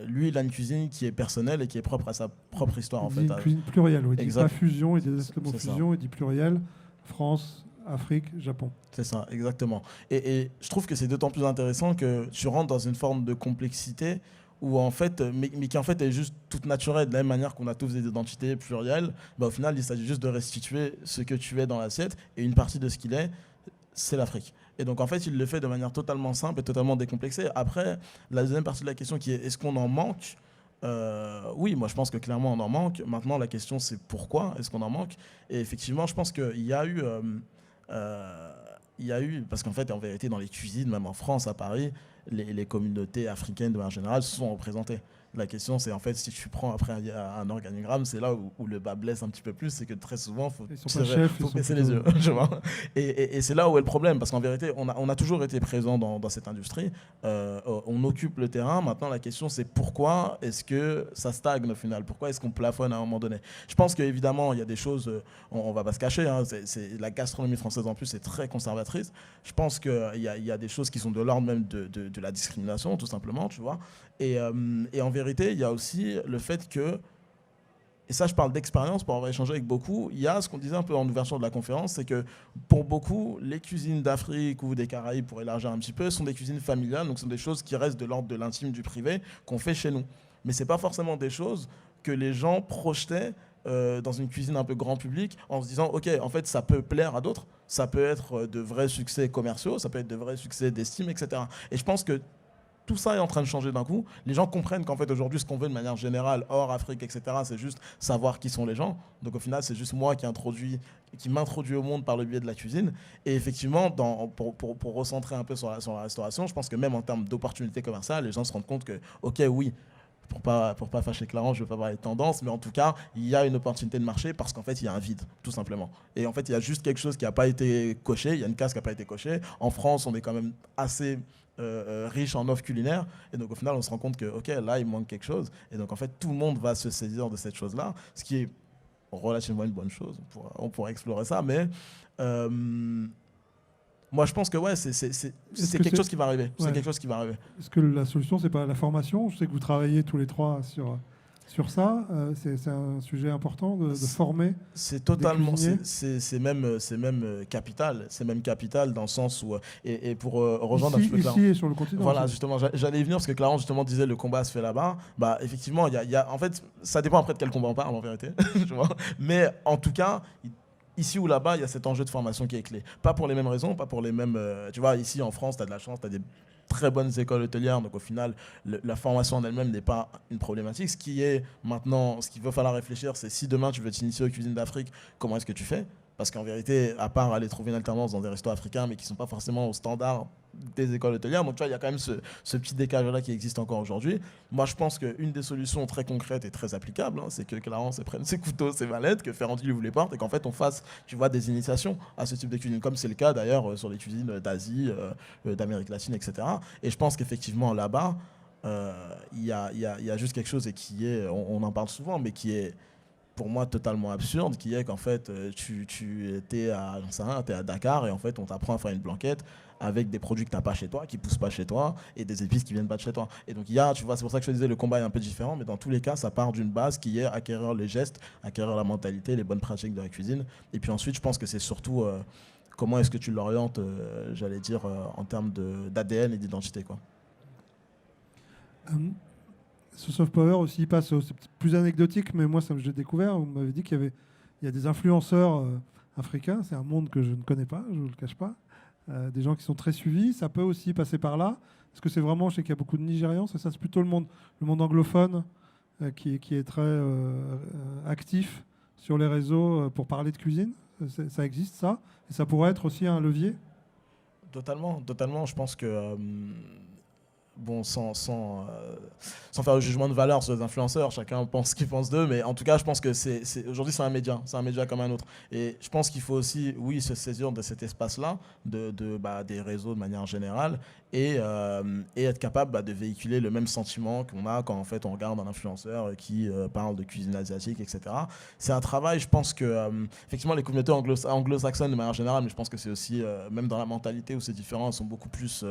Lui, il a une cuisine qui est personnelle et qui est propre à sa propre histoire. Il dit une cuisine plurielle, il dit pas fusion, il dit exactement fusion, il dit pluriel, France, Afrique, Japon. C'est ça, exactement. Et je trouve que c'est d'autant plus intéressant que tu rentres dans une forme de complexité où en fait, mais qui en fait est juste toute naturelle, de la même manière qu'on a tous des identités plurielles. Au final, il s'agit juste de restituer ce que tu es dans l'assiette et une partie de ce qu'il est, c'est l'Afrique. Et donc en fait, il le fait de manière totalement simple et totalement décomplexée. Après, la deuxième partie de la question qui est est-ce qu'on en manque ? Oui, moi je pense que clairement on en manque. Maintenant, la question c'est pourquoi est-ce qu'on en manque ? Et effectivement, je pense qu'il y a eu... parce qu'en fait, en vérité, dans les cuisines, même en France, à Paris, les communautés africaines de manière générale sont représentées. La question, c'est en fait, si tu prends après un organigramme, c'est là où le bas blesse un petit peu plus, c'est que très souvent, il faut baisser les yeux. Tu vois, et c'est là où est le problème, parce qu'en vérité, on a toujours été présent dans cette industrie. On occupe le terrain. Maintenant, la question, c'est pourquoi est-ce que ça stagne au final? Pourquoi est-ce qu'on plafonne à un moment donné? Je pense qu'évidemment, il y a des choses, on ne va pas se cacher, hein, la gastronomie française en plus est très conservatrice. Je pense qu'il y a des choses qui sont de l'ordre même de la discrimination, tout simplement, tu vois. Et en vérité, il y a aussi le fait que, et ça je parle d'expérience pour avoir échangé avec beaucoup, il y a ce qu'on disait un peu en ouverture de la conférence, c'est que pour beaucoup, les cuisines d'Afrique ou des Caraïbes, pour élargir un petit peu, sont des cuisines familiales, donc ce sont des choses qui restent de l'ordre de l'intime, du privé, qu'on fait chez nous. Mais ce n'est pas forcément des choses que les gens projetaient dans une cuisine un peu grand public en se disant ok, en fait ça peut plaire à d'autres, ça peut être de vrais succès commerciaux, ça peut être de vrais succès d'estime, etc. Et je pense que tout ça est en train de changer d'un coup. Les gens comprennent qu'en fait aujourd'hui ce qu'on veut de manière générale, hors Afrique, etc., c'est juste savoir qui sont les gens. Donc au final c'est juste moi qui m'introduis au monde par le biais de la cuisine. Et effectivement, pour recentrer un peu sur la restauration, je pense que même en termes d'opportunités commerciales, les gens se rendent compte que ok, oui, pour pas fâcher Clarence, je ne veux pas parler de tendance, mais en tout cas, il y a une opportunité de marché parce qu'en fait, il y a un vide, tout simplement. Et en fait, il y a juste quelque chose qui n'a pas été coché, il y a une case qui n'a pas été cochée. En France, on est quand même assez riche en offres culinaires, et donc au final, on se rend compte que, ok, là, il manque quelque chose. Et donc, en fait, tout le monde va se saisir de cette chose-là, ce qui est relativement une bonne chose. On pourra explorer ça, mais... moi, je pense que ouais, c'est quelque chose qui va arriver. Ouais. C'est quelque chose qui va arriver. Est-ce que la solution, c'est pas la formation? Je sais que vous travaillez tous les trois sur ça. C'est un sujet important de former. C'est totalement. C'est même capital. C'est même capital dans le sens où et pour rejoindre ici, un petit peu Clarence. Et sur le continent. Voilà, justement, j'allais y venir parce que Clarence justement disait le combat se fait là-bas. Bah effectivement, il y a en fait, ça dépend après de quel combat on parle en vérité. Tu vois. Mais en tout cas. Ici ou là-bas, il y a cet enjeu de formation qui est clé. Pas pour les mêmes raisons, pas pour les mêmes... tu vois, ici en France, tu as de la chance, tu as des très bonnes écoles hôtelières, donc au final, la formation en elle-même n'est pas une problématique. Ce qui est maintenant, ce qu'il va falloir réfléchir, c'est si demain tu veux t'initier aux cuisines d'Afrique, comment est-ce que tu fais? Parce qu'en vérité, à part aller trouver une alternance dans des restos africains, mais qui ne sont pas forcément au standard des écoles hôtelières, donc tu vois, il y a quand même ce petit décalage-là qui existe encore aujourd'hui. Moi, je pense qu'une des solutions très concrètes et très applicables, hein, c'est que Clarence prenne ses couteaux, ses mallettes, que Ferrandi lui ouvre les portes et qu'en fait, on fasse, tu vois, des initiations à ce type de cuisine, comme c'est le cas d'ailleurs sur les cuisines d'Asie, d'Amérique latine, etc. Et je pense qu'effectivement, là-bas, il y a juste quelque chose et qui est, on en parle souvent, mais qui est pour moi totalement absurde, qui est qu'en fait tu étais à Dakar et en fait on t'apprend à faire une blanquette avec des produits que tu n'as pas chez toi, qui ne poussent pas chez toi et des épices qui viennent pas de chez toi. Et donc tu vois, c'est pour ça que je te disais le combat est un peu différent, mais dans tous les cas ça part d'une base qui est acquérir les gestes, acquérir la mentalité, les bonnes pratiques de la cuisine. Et puis ensuite je pense que c'est surtout comment est-ce que tu l'orientes, j'allais dire en termes d'ADN et d'identité, quoi. Ce soft power aussi passe, c'est plus anecdotique, mais moi, ça j'ai découvert, vous m'avez dit qu'il y a des influenceurs africains, c'est un monde que je ne connais pas, je ne vous le cache pas, des gens qui sont très suivis, ça peut aussi passer par là. Est-ce que c'est vraiment, je sais qu'il y a beaucoup de Nigérians, c'est plutôt le monde anglophone qui est très actif sur les réseaux pour parler de cuisine, ça existe ça, et ça pourrait être aussi un levier? Totalement, je pense que... Bon, sans faire le jugement de valeur sur les influenceurs, chacun pense ce qu'il pense d'eux, mais en tout cas, je pense que aujourd'hui, c'est un média comme un autre. Et je pense qu'il faut aussi, oui, se saisir de cet espace-là, des réseaux de manière générale, et être capable de véhiculer le même sentiment qu'on a quand en fait on regarde un influenceur qui parle de cuisine asiatique, etc. C'est un travail, je pense que, effectivement, les communautés anglo-saxonnes de manière générale, mais je pense que c'est aussi, même dans la mentalité où c'est différent, elles sont beaucoup plus...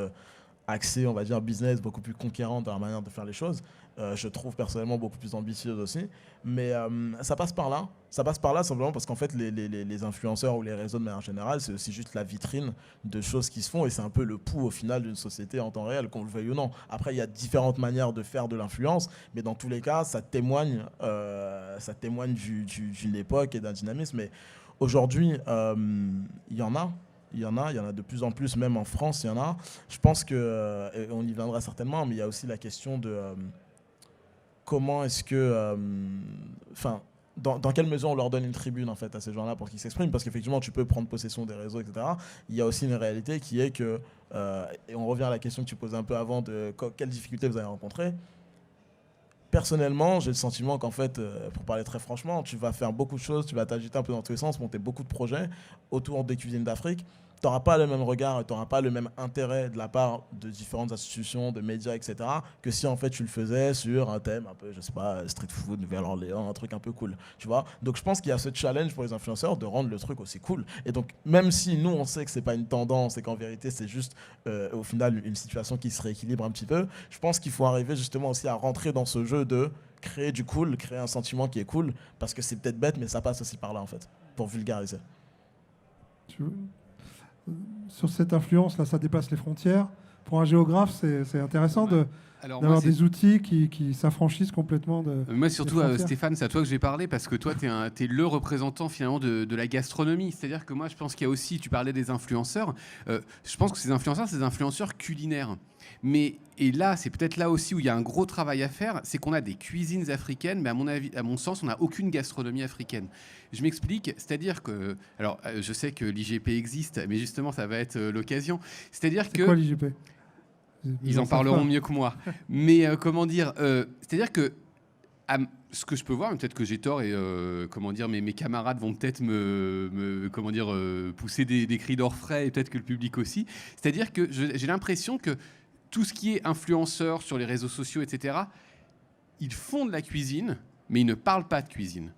axé, on va dire, business, beaucoup plus conquérante dans la manière de faire les choses. Je trouve personnellement beaucoup plus ambitieuse aussi. Mais ça passe par là. Ça passe par là simplement parce qu'en fait, les influenceurs ou les réseaux de manière générale, c'est aussi juste la vitrine de choses qui se font et c'est un peu le pouls au final d'une société en temps réel, qu'on le veuille ou non. Après, il y a différentes manières de faire de l'influence, mais dans tous les cas, ça témoigne d'une époque et d'un dynamisme. Mais aujourd'hui, il y en a. Il y en a de plus en plus, même en France, il y en a. Je pense qu'on y viendra certainement, mais il y a aussi la question de comment est-ce que... dans quelle mesure on leur donne une tribune en fait, à ces gens-là pour qu'ils s'expriment, parce qu'effectivement, tu peux prendre possession des réseaux, etc. Il y a aussi une réalité qui est que, et on revient à la question que tu posais un peu avant, de quelles difficultés vous avez rencontrées. Personnellement, j'ai le sentiment qu'en fait, pour parler très franchement, tu vas faire beaucoup de choses, tu vas t'agiter un peu dans tous les sens, monter beaucoup de projets autour des cuisines d'Afrique. Tu n'auras pas le même regard, tu n'auras pas le même intérêt de la part de différentes institutions, de médias, etc., que si en fait tu le faisais sur un thème un peu, je sais pas, street food, Nouvelle-Orléans, un truc un peu cool, tu vois. Donc je pense qu'il y a ce challenge pour les influenceurs de rendre le truc aussi cool. Et donc même si nous on sait que c'est pas une tendance et qu'en vérité c'est juste au final une situation qui se rééquilibre un petit peu, je pense qu'il faut arriver justement aussi à rentrer dans ce jeu de créer du cool, créer un sentiment qui est cool, parce que c'est peut-être bête, mais ça passe aussi par là en fait, pour vulgariser. Sur cette influence-là, ça dépasse les frontières. Pour un géographe, c'est intéressant d'avoir des outils qui s'affranchissent complètement de. Moi, surtout, Stéphane, c'est à toi que je vais parler parce que toi, tu es le représentant finalement de la gastronomie. C'est-à-dire que moi, je pense qu'il y a aussi, tu parlais des influenceurs, je pense que ces influenceurs, c'est des influenceurs culinaires. Et là, c'est peut-être là aussi où il y a un gros travail à faire, c'est qu'on a des cuisines africaines, mais à mon sens, on n'a aucune gastronomie africaine. Je m'explique, c'est-à-dire que, alors, je sais que l'IGP existe, mais justement, ça va être l'occasion. C'est-à-dire que. C'est quoi l'IGP ? Ils en parleront mieux que moi. Mais comment dire, c'est-à-dire que ce que je peux voir, mais peut-être que j'ai tort et comment dire, mes camarades vont peut-être comment dire, pousser des cris d'orfraie et peut-être que le public aussi. C'est-à-dire que j'ai l'impression que tout ce qui est influenceur sur les réseaux sociaux, etc., ils font de la cuisine, mais ils ne parlent pas de cuisine.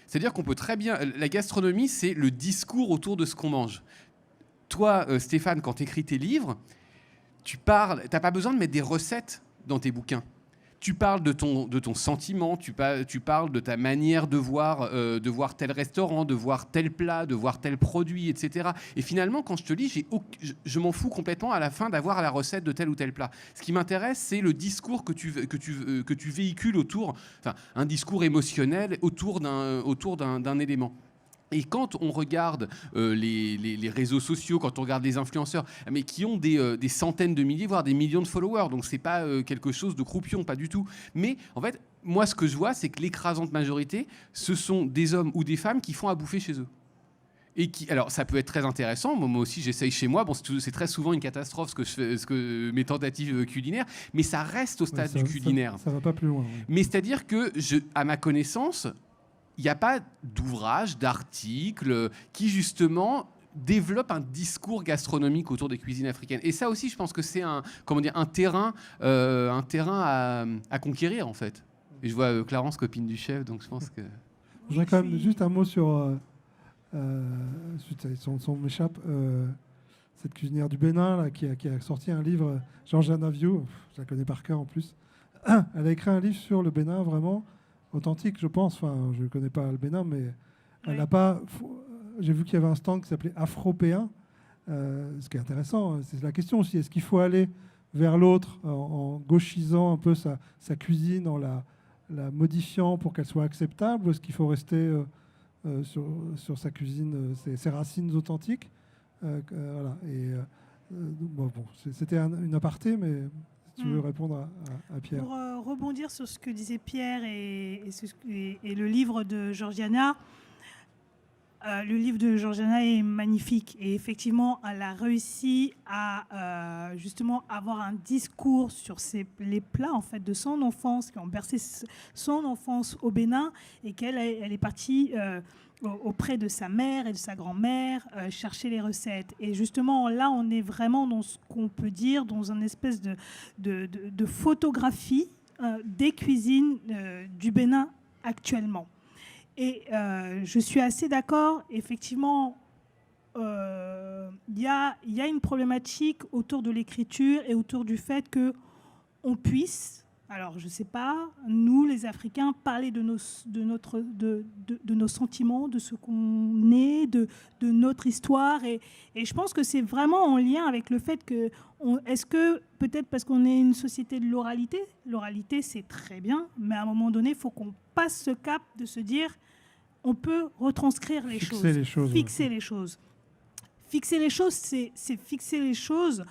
C'est-à-dire qu'on peut très bien... La gastronomie, c'est le discours autour de ce qu'on mange. Toi, Stéphane, quand tu écris tes livres, tu n'as pas besoin de mettre des recettes dans tes bouquins. Tu parles de ton sentiment, tu parles de ta manière de voir tel restaurant, de voir tel plat, de voir tel produit, etc. Et finalement, quand je te lis, je m'en fous complètement à la fin d'avoir la recette de tel ou tel plat. Ce qui m'intéresse, c'est le discours que tu véhicules autour, enfin, un discours émotionnel autour d'un élément. Et quand on regarde les réseaux sociaux, quand on regarde les influenceurs, mais qui ont des centaines de milliers, voire des millions de followers, donc c'est pas quelque chose de croupion, pas du tout. Mais en fait, moi, ce que je vois, c'est que l'écrasante majorité, ce sont des hommes ou des femmes qui font à bouffer chez eux. Alors, ça peut être très intéressant. Moi aussi, j'essaye chez moi. Bon, c'est très souvent une catastrophe mes tentatives culinaires, mais ça reste au stade du culinaire. Ça va pas plus loin. Ouais. Mais c'est-à-dire que, à ma connaissance, il n'y a pas d'ouvrage, d'article qui, justement, développe un discours gastronomique autour des cuisines africaines. Et ça aussi, je pense que c'est un terrain à conquérir, en fait. Et je vois Clarence, copine du chef, donc je pense que... Je voudrais quand même juste un mot sur... son nom m'échappe. Cette cuisinière du Bénin là, qui a sorti un livre, Georgiana Vieux, je la connais par cœur en plus. Elle a écrit un livre sur le Bénin, vraiment authentique, je pense. Enfin, je ne connais pas le Bénin, mais elle n'a pas. J'ai vu qu'il y avait un stand qui s'appelait Afropéen, ce qui est intéressant. C'est la question aussi, est-ce qu'il faut aller vers l'autre en gauchisant un peu sa cuisine, en la modifiant pour qu'elle soit acceptable, ou est-ce qu'il faut rester sur sa cuisine, ses racines authentiques voilà. Et bon, c'était une aparté, mais si tu veux répondre à Pierre. Pour rebondir sur ce que disait Pierre et le livre de Georgiana, le livre de Georgiana est magnifique et effectivement, elle a réussi à justement avoir un discours sur les plats en fait de son enfance qui ont bercé son enfance au Bénin et qu'elle est partie auprès de sa mère et de sa grand-mère chercher les recettes. Et justement, là, on est vraiment dans ce qu'on peut dire, dans une espèce de photographie des cuisines du Bénin actuellement. Et je suis assez d'accord, effectivement, il y a une problématique autour de l'écriture et autour du fait qu'on puisse, alors je ne sais pas, nous les Africains, parler de nos sentiments, de ce qu'on est, de notre histoire. Et je pense que c'est vraiment en lien avec le fait que, est-ce que peut-être parce qu'on est une société de l'oralité c'est très bien, mais à un moment donné, il faut qu'on passe ce cap de se dire on peut retranscrire les choses. Fixer les choses. Fixer les choses, c'est fixer les choses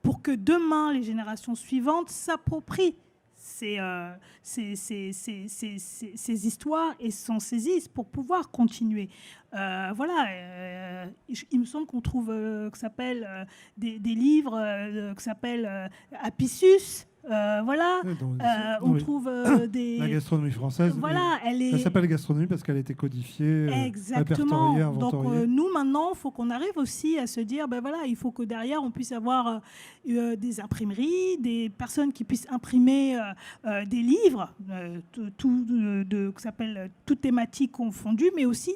pour que demain, les générations suivantes s'approprient ces histoires et s'en saisissent pour pouvoir continuer. Voilà, il me semble qu'on trouve que s'appelle des livres que s'appelle Apicius, voilà. Ouais, On trouve des... La gastronomie française, Voilà, elle s'appelle gastronomie parce qu'elle a été codifiée, exactement. répertoriée, Donc inventoriée. nous, maintenant, il faut qu'on arrive aussi à se dire, ben voilà, il faut que derrière, on puisse avoir des imprimeries, des personnes qui puissent imprimer des livres, qui s'appellent toutes thématiques confondues, mais aussi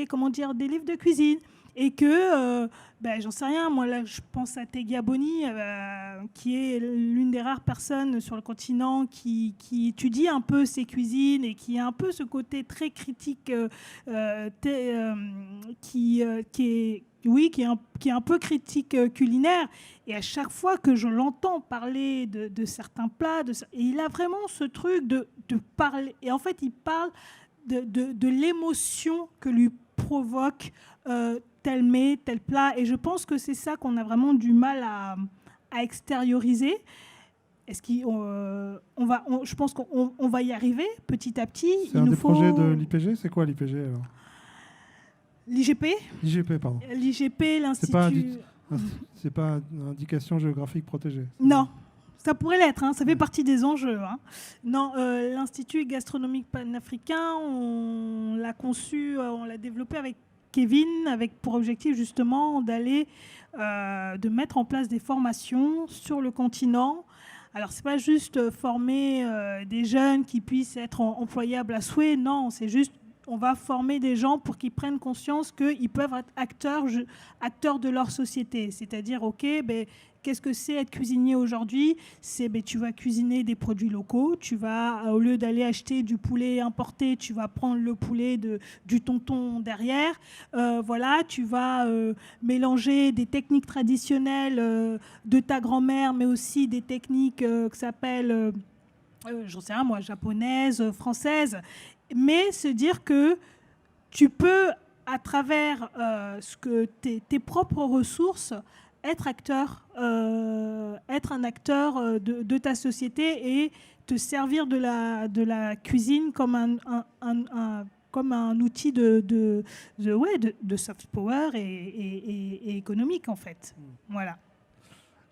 comment dire, des livres de cuisine. Et que, j'en sais rien, moi là je pense à Tegia Boni, qui est l'une des rares personnes sur le continent qui étudie un peu ses cuisines et qui a un peu ce côté très critique, qui est un peu critique culinaire. Et à chaque fois que je l'entends parler de certains plats, et il a vraiment ce truc de parler, et en fait il parle de l'émotion que lui provoque tel mets, tel plat. Et je pense que c'est ça qu'on a vraiment du mal à extérioriser. Je pense qu'on va y arriver petit à petit. C'est un des projets de l'IPG. C'est quoi l'IPG alors? L'IGP. L'IGP, pardon. L'IGP, l'Institut... C'est pas indication géographique protégée. Non. Ça pourrait l'être, hein, ça fait partie des enjeux. Hein. Non, l'Institut gastronomique panafricain, on l'a conçu, on l'a développé avec Kevin, avec pour objectif justement de mettre en place des formations sur le continent. Alors, c'est pas juste former des jeunes qui puissent être employables à souhait, non, c'est juste on va former des gens pour qu'ils prennent conscience qu'ils peuvent être acteurs de leur société. C'est-à-dire, OK, qu'est-ce que c'est être cuisinier aujourd'hui? C'est tu vas cuisiner des produits locaux, tu vas, au lieu d'aller acheter du poulet importé, tu vas prendre le poulet du tonton derrière. Voilà, tu vas mélanger des techniques traditionnelles de ta grand-mère, mais aussi des techniques qui s'appellent, j'en sais rien moi, japonaises, françaises. Mais se dire que tu peux, à travers tes propres ressources, être un acteur de ta société et te servir de la cuisine comme un outil de soft power et économique, en fait. Voilà.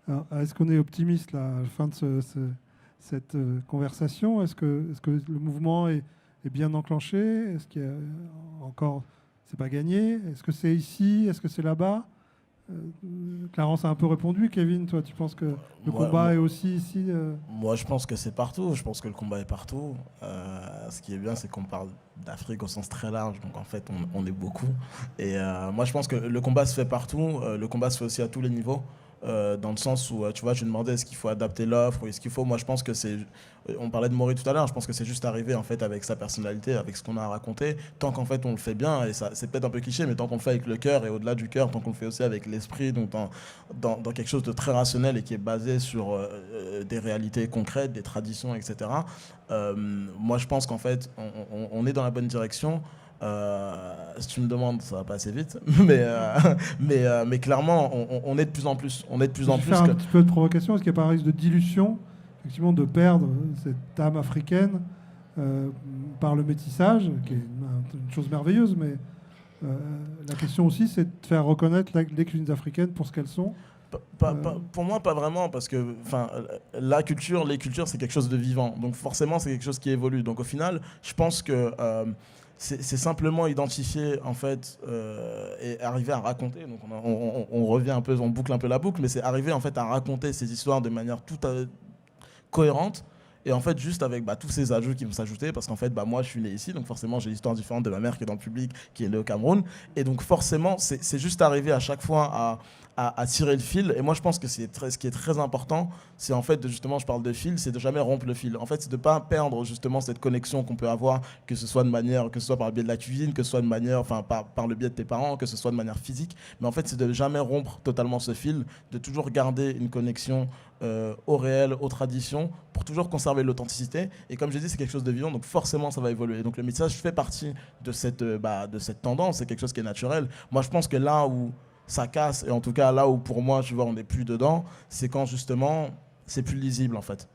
Alors, est-ce qu'on est optimiste là, à la fin de cette conversation? Est-ce que le mouvement est bien enclenché? Est-ce qu'il y a encore... C'est pas gagné? Est-ce que c'est ici? Est-ce que c'est là-bas? Clarence a un peu répondu. Kevin, toi, tu penses que le combat est aussi ici? Moi, je pense que c'est partout. Je pense que le combat est partout. Ce qui est bien, c'est qu'on parle d'Afrique au sens très large. Donc, en fait, on est beaucoup. Et moi, je pense que le combat se fait partout. Le combat se fait aussi à tous les niveaux. Dans le sens où, tu vois, je demandais est-ce qu'il faut adapter l'offre ou est-ce qu'il faut... Moi, je pense que c'est... On parlait de Maury tout à l'heure, je pense que c'est juste arrivé en fait avec sa personnalité, avec ce qu'on a raconté. Tant qu'en fait on le fait bien, et ça c'est peut-être un peu cliché, mais tant qu'on le fait avec le cœur et au-delà du cœur, tant qu'on le fait aussi avec l'esprit, donc dans quelque chose de très rationnel et qui est basé sur des réalités concrètes, des traditions, etc. Moi, je pense qu'en fait, on est dans la bonne direction. Si tu me demandes, ça va pas assez vite, mais clairement, on est de plus en plus. On est de plus en plus. Faire un petit peu de provocation, est-ce qu'il n'y a pas un risque de dilution, effectivement, de perdre cette âme africaine par le métissage, qui est une chose merveilleuse, mais la question aussi, c'est de faire reconnaître les cuisines africaines pour ce qu'elles sont. Pour moi, pas vraiment, parce que les cultures, c'est quelque chose de vivant. Donc forcément, c'est quelque chose qui évolue. Donc au final, je pense que c'est simplement identifier en fait et arriver à raconter. Donc on revient un peu, on boucle un peu la boucle, mais c'est arriver en fait à raconter ces histoires de manière tout cohérente. Et en fait, juste avec tous ces ajouts qui vont s'ajouter, parce qu'en fait, moi, je suis né ici, donc forcément, j'ai l'histoire différente de ma mère qui est dans le public, qui est née au Cameroun. Et donc, forcément, c'est juste arriver à chaque fois à tirer le fil. Et moi, je pense que ce qui est très important, c'est en fait, justement, je parle de fil, c'est de jamais rompre le fil. En fait, c'est de ne pas perdre justement cette connexion qu'on peut avoir, que ce soit par le biais de la cuisine, que ce soit de manière, par le biais de tes parents, que ce soit de manière physique. Mais en fait, c'est de ne jamais rompre totalement ce fil, de toujours garder une connexion au réel, aux traditions, pour toujours conserver l'authenticité. Et comme je dis, c'est quelque chose de vivant, donc forcément, ça va évoluer. Donc le métissage fait partie de cette tendance, c'est quelque chose qui est naturel. Moi, je pense que là où ça casse, et en tout cas là où pour moi, tu vois, on n'est plus dedans, c'est quand justement, c'est plus lisible en fait.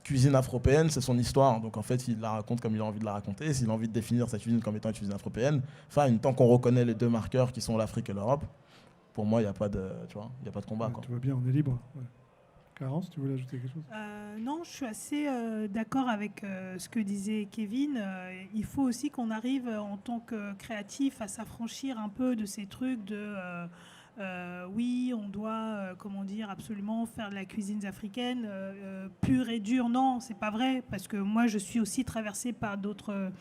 Cuisine afro-péenne, c'est son histoire, donc en fait, il la raconte comme il a envie de la raconter. S'il a envie de définir sa cuisine comme étant une cuisine afro-péenne, tant qu'on reconnaît les deux marqueurs qui sont l'Afrique et l'Europe, pour moi, il n'y a pas de, tu vois, il y a pas de combat. Ouais, tout va bien, on est libre. Ouais. Clarence, tu voulais ajouter quelque chose? Non, je suis assez d'accord avec ce que disait Kevin. Il faut aussi qu'on arrive en tant que créatif à s'affranchir un peu de ces trucs de oui, on doit absolument faire de la cuisine africaine pure et dure. Non, c'est pas vrai, parce que moi je suis aussi traversée par d'autres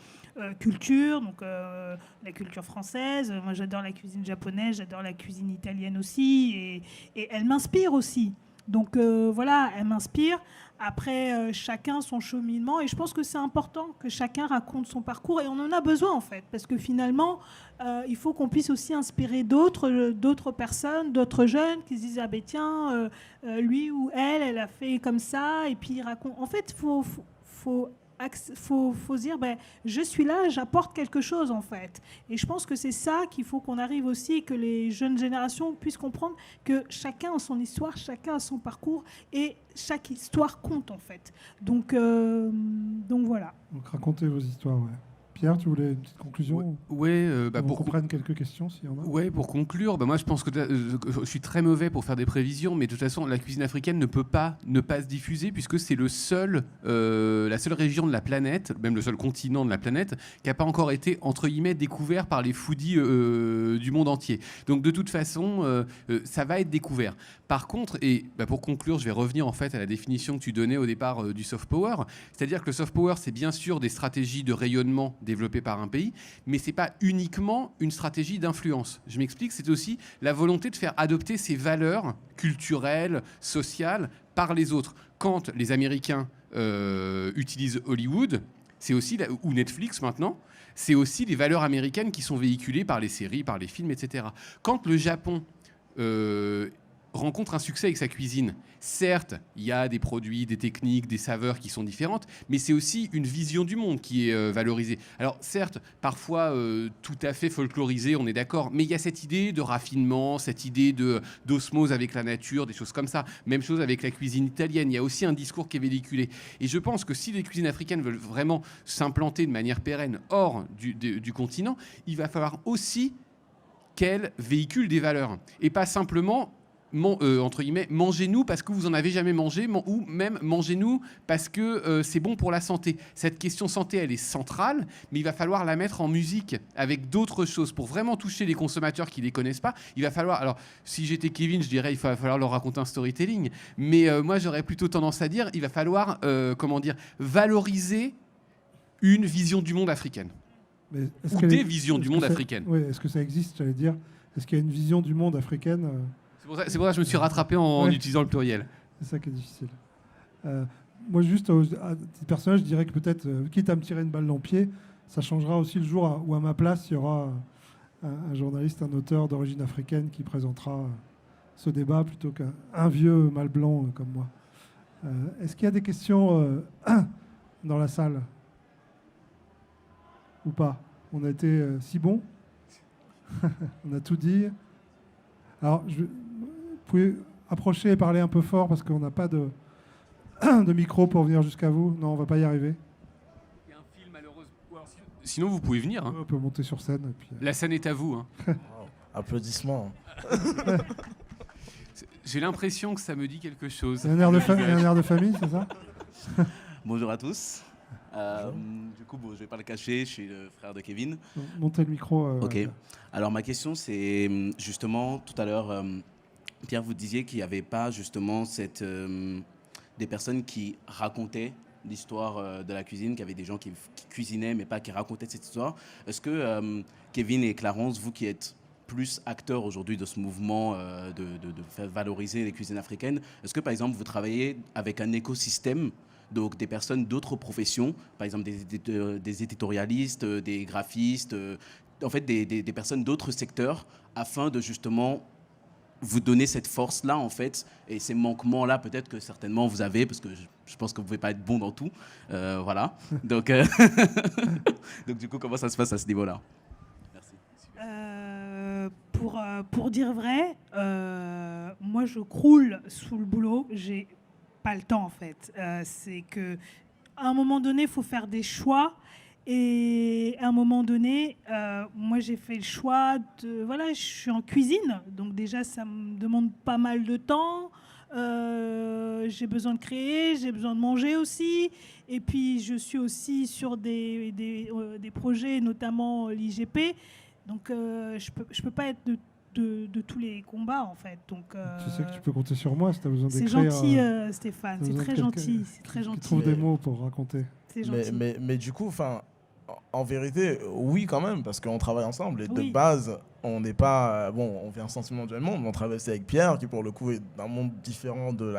cultures, donc la culture française. Moi j'adore la cuisine japonaise, j'adore la cuisine italienne aussi, et elle m'inspire aussi. Donc voilà, elle m'inspire. Après, chacun son cheminement. Et je pense que c'est important que chacun raconte son parcours. Et on en a besoin, en fait. Parce que finalement, il faut qu'on puisse aussi inspirer d'autres personnes, d'autres jeunes qui se disent « Ah ben tiens, lui ou elle a fait comme ça. » Et puis il raconte. En fait, faut se dire je suis là, j'apporte quelque chose en fait. Et je pense que c'est ça qu'il faut qu'on arrive aussi, que les jeunes générations puissent comprendre que chacun a son histoire, chacun a son parcours et chaque histoire compte en fait. Donc voilà. Donc racontez vos histoires, ouais. Pierre, tu voulais une petite conclusion? Pour qu'on prenne quelques questions s'il y en a. Ouais, pour conclure, moi je pense que je suis très mauvais pour faire des prévisions, mais de toute façon la cuisine africaine ne peut pas ne pas se diffuser, puisque c'est la seule région de la planète, même le seul continent de la planète, qui n'a pas encore été entre guillemets découvert par les foodies du monde entier. Donc de toute façon, ça va être découvert. Par contre, pour conclure, je vais revenir en fait à la définition que tu donnais au départ du soft power, c'est-à-dire que le soft power, c'est bien sûr des stratégies de rayonnement développées par un pays, mais c'est pas uniquement une stratégie d'influence. Je m'explique, c'est aussi la volonté de faire adopter ces valeurs culturelles, sociales par les autres. Quand les Américains utilisent Hollywood, c'est aussi ou Netflix maintenant, c'est aussi les valeurs américaines qui sont véhiculées par les séries, par les films, etc. Quand le Japon rencontre un succès avec sa cuisine. Certes, il y a des produits, des techniques, des saveurs qui sont différentes, mais c'est aussi une vision du monde qui est valorisée. Alors certes, parfois tout à fait folklorisée, on est d'accord, mais il y a cette idée de raffinement, cette idée d'osmose avec la nature, des choses comme ça. Même chose avec la cuisine italienne, il y a aussi un discours qui est véhiculé. Et je pense que si les cuisines africaines veulent vraiment s'implanter de manière pérenne hors du continent, il va falloir aussi qu'elles véhiculent des valeurs. Et pas simplement... entre guillemets, mangez-nous parce que vous en avez jamais mangé, ou même mangez-nous parce que c'est bon pour la santé. Cette question santé, elle est centrale, mais il va falloir la mettre en musique avec d'autres choses pour vraiment toucher les consommateurs qui les connaissent pas. Il va falloir, alors si j'étais Kevin, je dirais il va falloir leur raconter un storytelling, mais moi j'aurais plutôt tendance à dire il va falloir valoriser une vision du monde africaine. Mais ou des visions du monde africaines. Oui, est-ce que ça existe, j'allais dire? Est-ce qu'il y a une vision du monde africaine C'est pour ça que je me suis rattrapé en utilisant le pluriel. C'est ça qui est difficile. Moi, juste à titre personnel, je dirais que peut-être, quitte à me tirer une balle dans le pied, ça changera aussi le jour où à ma place, il y aura un journaliste, un auteur d'origine africaine qui présentera ce débat plutôt qu'un vieux mâle blanc comme moi. Est-ce qu'il y a des questions dans la salle? Ou pas? On a été si bon. On a tout dit. Alors, vous pouvez approcher et parler un peu fort parce qu'on n'a pas de micro pour venir jusqu'à vous. Non, on ne va pas y arriver. Il y a un fil malheureusement. Sinon, vous pouvez venir. Hein. On peut monter sur scène. Et puis, La scène est à vous. Hein. Wow. Applaudissements. J'ai l'impression que ça me dit quelque chose. Il y a un air de famille, c'est ça? Bonjour à tous. Du coup, je ne vais pas le cacher, je suis le frère de Kevin. Montez le micro. Ok. Alors ma question, c'est justement, tout à l'heure, Pierre, vous disiez qu'il n'y avait pas justement des personnes qui racontaient l'histoire de la cuisine, qu'il y avait des gens qui cuisinaient, mais pas qui racontaient cette histoire. Est-ce que Kevin et Clarence, vous qui êtes plus acteurs aujourd'hui de ce mouvement de faire valoriser les cuisines africaines, est-ce que par exemple vous travaillez avec un écosystème, donc des personnes d'autres professions, par exemple des éditorialistes, des graphistes, en fait des personnes d'autres secteurs, afin de justement vous donner cette force-là, en fait, et ces manquements-là, peut-être que certainement vous avez, parce que je pense que vous ne pouvez pas être bon dans tout. Voilà. Donc, donc, du coup, comment ça se passe à ce niveau-là? Merci. Pour dire vrai, moi, je croule sous le boulot. J'ai pas le temps, en fait. C'est qu'à un moment donné, il faut faire des choix. Et à un moment donné, moi, j'ai fait le choix de... Voilà, je suis en cuisine. Donc déjà, ça me demande pas mal de temps. j'ai besoin de créer, j'ai besoin de manger aussi. Et puis, je suis aussi sur des projets, notamment l'IGP. Donc, je peux pas être de tous les combats, en fait. Donc, tu sais que tu peux compter sur moi si tu as besoin d'écrire. C'est gentil, Stéphane. C'est très gentil. C'est très gentil. Tu trouves des mots pour raconter. C'est gentil. Mais du coup, en vérité, oui, quand même, parce qu'on travaille ensemble. Et de base, on n'est pas. On vient sensiblement du même monde. On travaille aussi avec Pierre, qui pour le coup est d'un monde différent de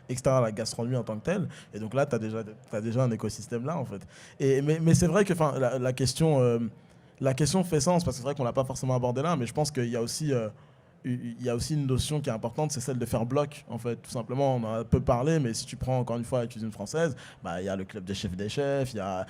extérieur à la gastronomie en tant que telle. Et donc là, tu as déjà un écosystème là, en fait. Mais c'est vrai que la question fait sens, parce que c'est vrai qu'on ne l'a pas forcément abordé là, mais je pense qu'il y a aussi. Il y a aussi une notion qui est importante, c'est celle de faire bloc, en fait, tout simplement. On en a peu parlé, mais si tu prends encore une fois la cuisine française, il y a le club des chefs, il y a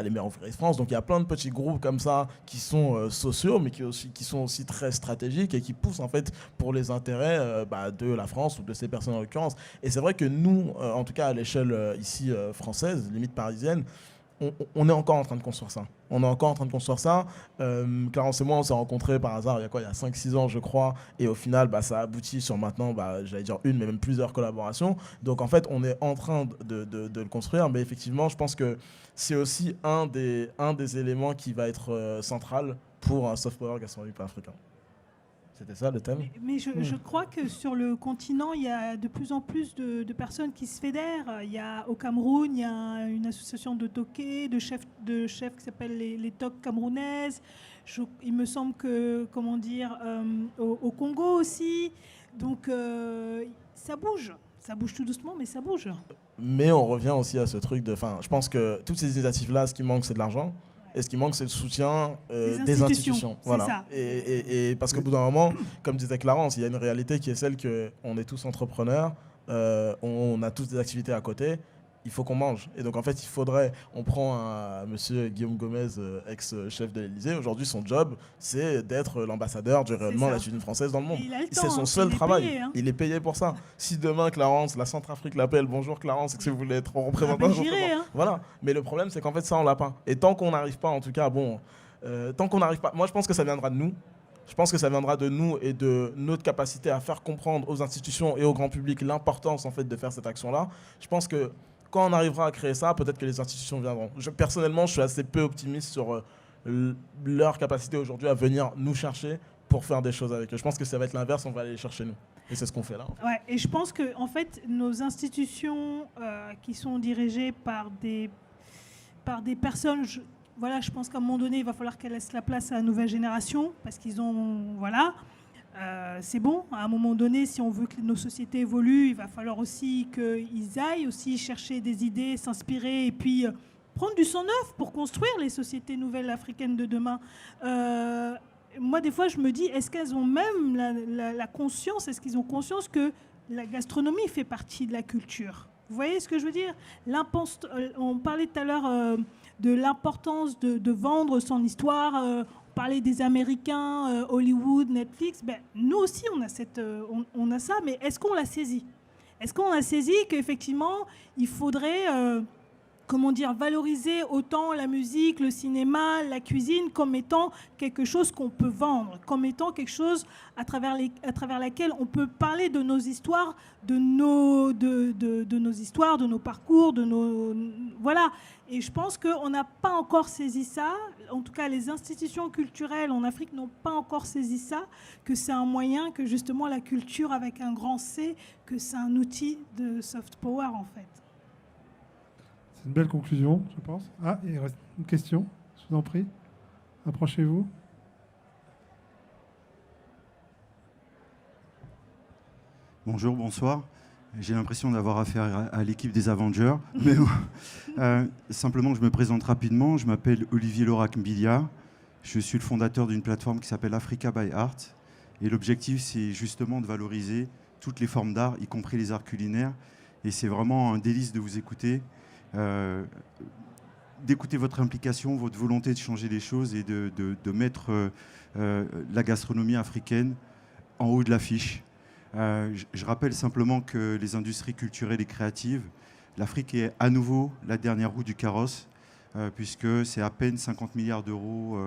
les meilleurs ouvriers de France, donc il y a plein de petits groupes comme ça qui sont sociaux, mais qui sont aussi très stratégiques et qui poussent en fait pour les intérêts de la France ou de ces personnes en l'occurrence. Et c'est vrai que nous, en tout cas à l'échelle ici française, limite parisienne, on est encore en train de construire ça. Clarence et moi, on s'est rencontrés par hasard il y a 5-6 ans, je crois. Et au final, ça aboutit sur maintenant, j'allais dire une, mais même plusieurs collaborations. Donc en fait, on est en train de le construire. Mais effectivement, je pense que c'est aussi un des éléments qui va être central pour un soft power gastronomique africain. C'était ça le thème. Mais je crois que sur le continent, il y a de plus en plus de personnes qui se fédèrent. Au Cameroun, il y a une association de toqués, de chefs qui s'appelle les toques camerounaises. Il me semble que, au Congo aussi. Donc, ça bouge. Ça bouge tout doucement, mais ça bouge. Mais on revient aussi à ce truc de... je pense que toutes ces initiatives-là, ce qui manque, c'est de l'argent. Et ce qui manque, c'est le soutien des institutions. Voilà. Ça. Et parce qu'au bout d'un moment, comme disait Clarence, il y a une réalité qui est celle qu'on est tous entrepreneurs, on a tous des activités à côté, il faut qu'on mange. Et donc en fait, on prend monsieur Guillaume Gomez, ex-chef de l'Élysée. Aujourd'hui, son job, c'est d'être l'ambassadeur du rayonnement de la cuisine française dans le monde. C'est son seul travail. Payé, hein. Il est payé pour ça. Si demain, Clarence, la Centrafrique l'appelle, bonjour Clarence, est-ce que vous voulez être représentant Voilà. Mais le problème, c'est qu'en fait, ça, on l'a pas. Et tant qu'on n'arrive pas, en tout cas, tant qu'on n'arrive pas, moi, je pense que ça viendra de nous. Je pense que ça viendra de nous et de notre capacité à faire comprendre aux institutions et au grand public l'importance, en fait, de faire cette action-là. Je pense que quand on arrivera à créer ça, peut-être que les institutions viendront. Personnellement, je suis assez peu optimiste sur leur capacité aujourd'hui à venir nous chercher pour faire des choses avec eux. Je pense que ça va être l'inverse, on va aller les chercher nous. Et c'est ce qu'on fait là. En fait. Ouais, et je pense que en fait, nos institutions qui sont dirigées par des personnes, je pense qu'à un moment donné, il va falloir qu'elles laissent la place à la nouvelle génération, parce qu'ils ont... c'est bon, à un moment donné, si on veut que nos sociétés évoluent, il va falloir aussi qu'ils aillent aussi chercher des idées, s'inspirer et puis prendre du sang neuf pour construire les sociétés nouvelles africaines de demain. Moi, des fois, je me dis, est-ce qu'elles ont même la conscience, est-ce qu'ils ont conscience que la gastronomie fait partie de la culture ? Vous voyez ce que je veux dire ? On parlait tout à l'heure de l'importance de vendre son histoire. Parler des Américains, Hollywood, Netflix, nous aussi on a ça, mais est-ce qu'on l'a saisi ? Est-ce qu'on a saisi qu'effectivement il faudrait valoriser autant la musique, le cinéma, la cuisine comme étant quelque chose qu'on peut vendre, comme étant quelque chose à travers laquelle on peut parler de nos histoires, de nos histoires, de nos parcours, voilà. Et je pense qu'on n'a pas encore saisi ça. En tout cas, les institutions culturelles en Afrique n'ont pas encore saisi ça, que c'est un moyen, que justement la culture avec un grand C, que c'est un outil de soft power en fait. C'est une belle conclusion, je pense. Ah, il reste une question, je vous en prie. Approchez-vous. Bonjour, bonsoir. J'ai l'impression d'avoir affaire à l'équipe des Avengers. Mais simplement, je me présente rapidement. Je m'appelle Olivier Lorac-Mbilia. Je suis le fondateur d'une plateforme qui s'appelle Africa by Art. Et l'objectif, c'est justement de valoriser toutes les formes d'art, y compris les arts culinaires. Et c'est vraiment un délice de vous écouter. D'écouter votre implication, votre volonté de changer les choses et de mettre la gastronomie africaine en haut de l'affiche. Je rappelle simplement que les industries culturelles et créatives, l'Afrique est à nouveau la dernière roue du carrosse, puisque c'est à peine 50 milliards d'euros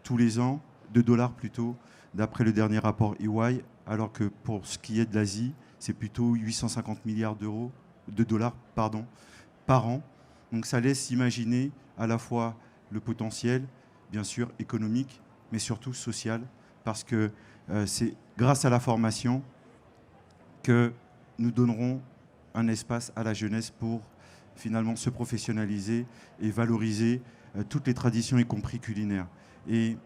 tous les ans, de dollars plutôt, d'après le dernier rapport EY, alors que pour ce qui est de l'Asie, c'est plutôt 850 milliards de dollars par an. Donc ça laisse imaginer à la fois le potentiel, bien sûr, économique, mais surtout social, parce que c'est grâce à la formation que nous donnerons un espace à la jeunesse pour finalement se professionnaliser et valoriser toutes les traditions, y compris culinaires. Et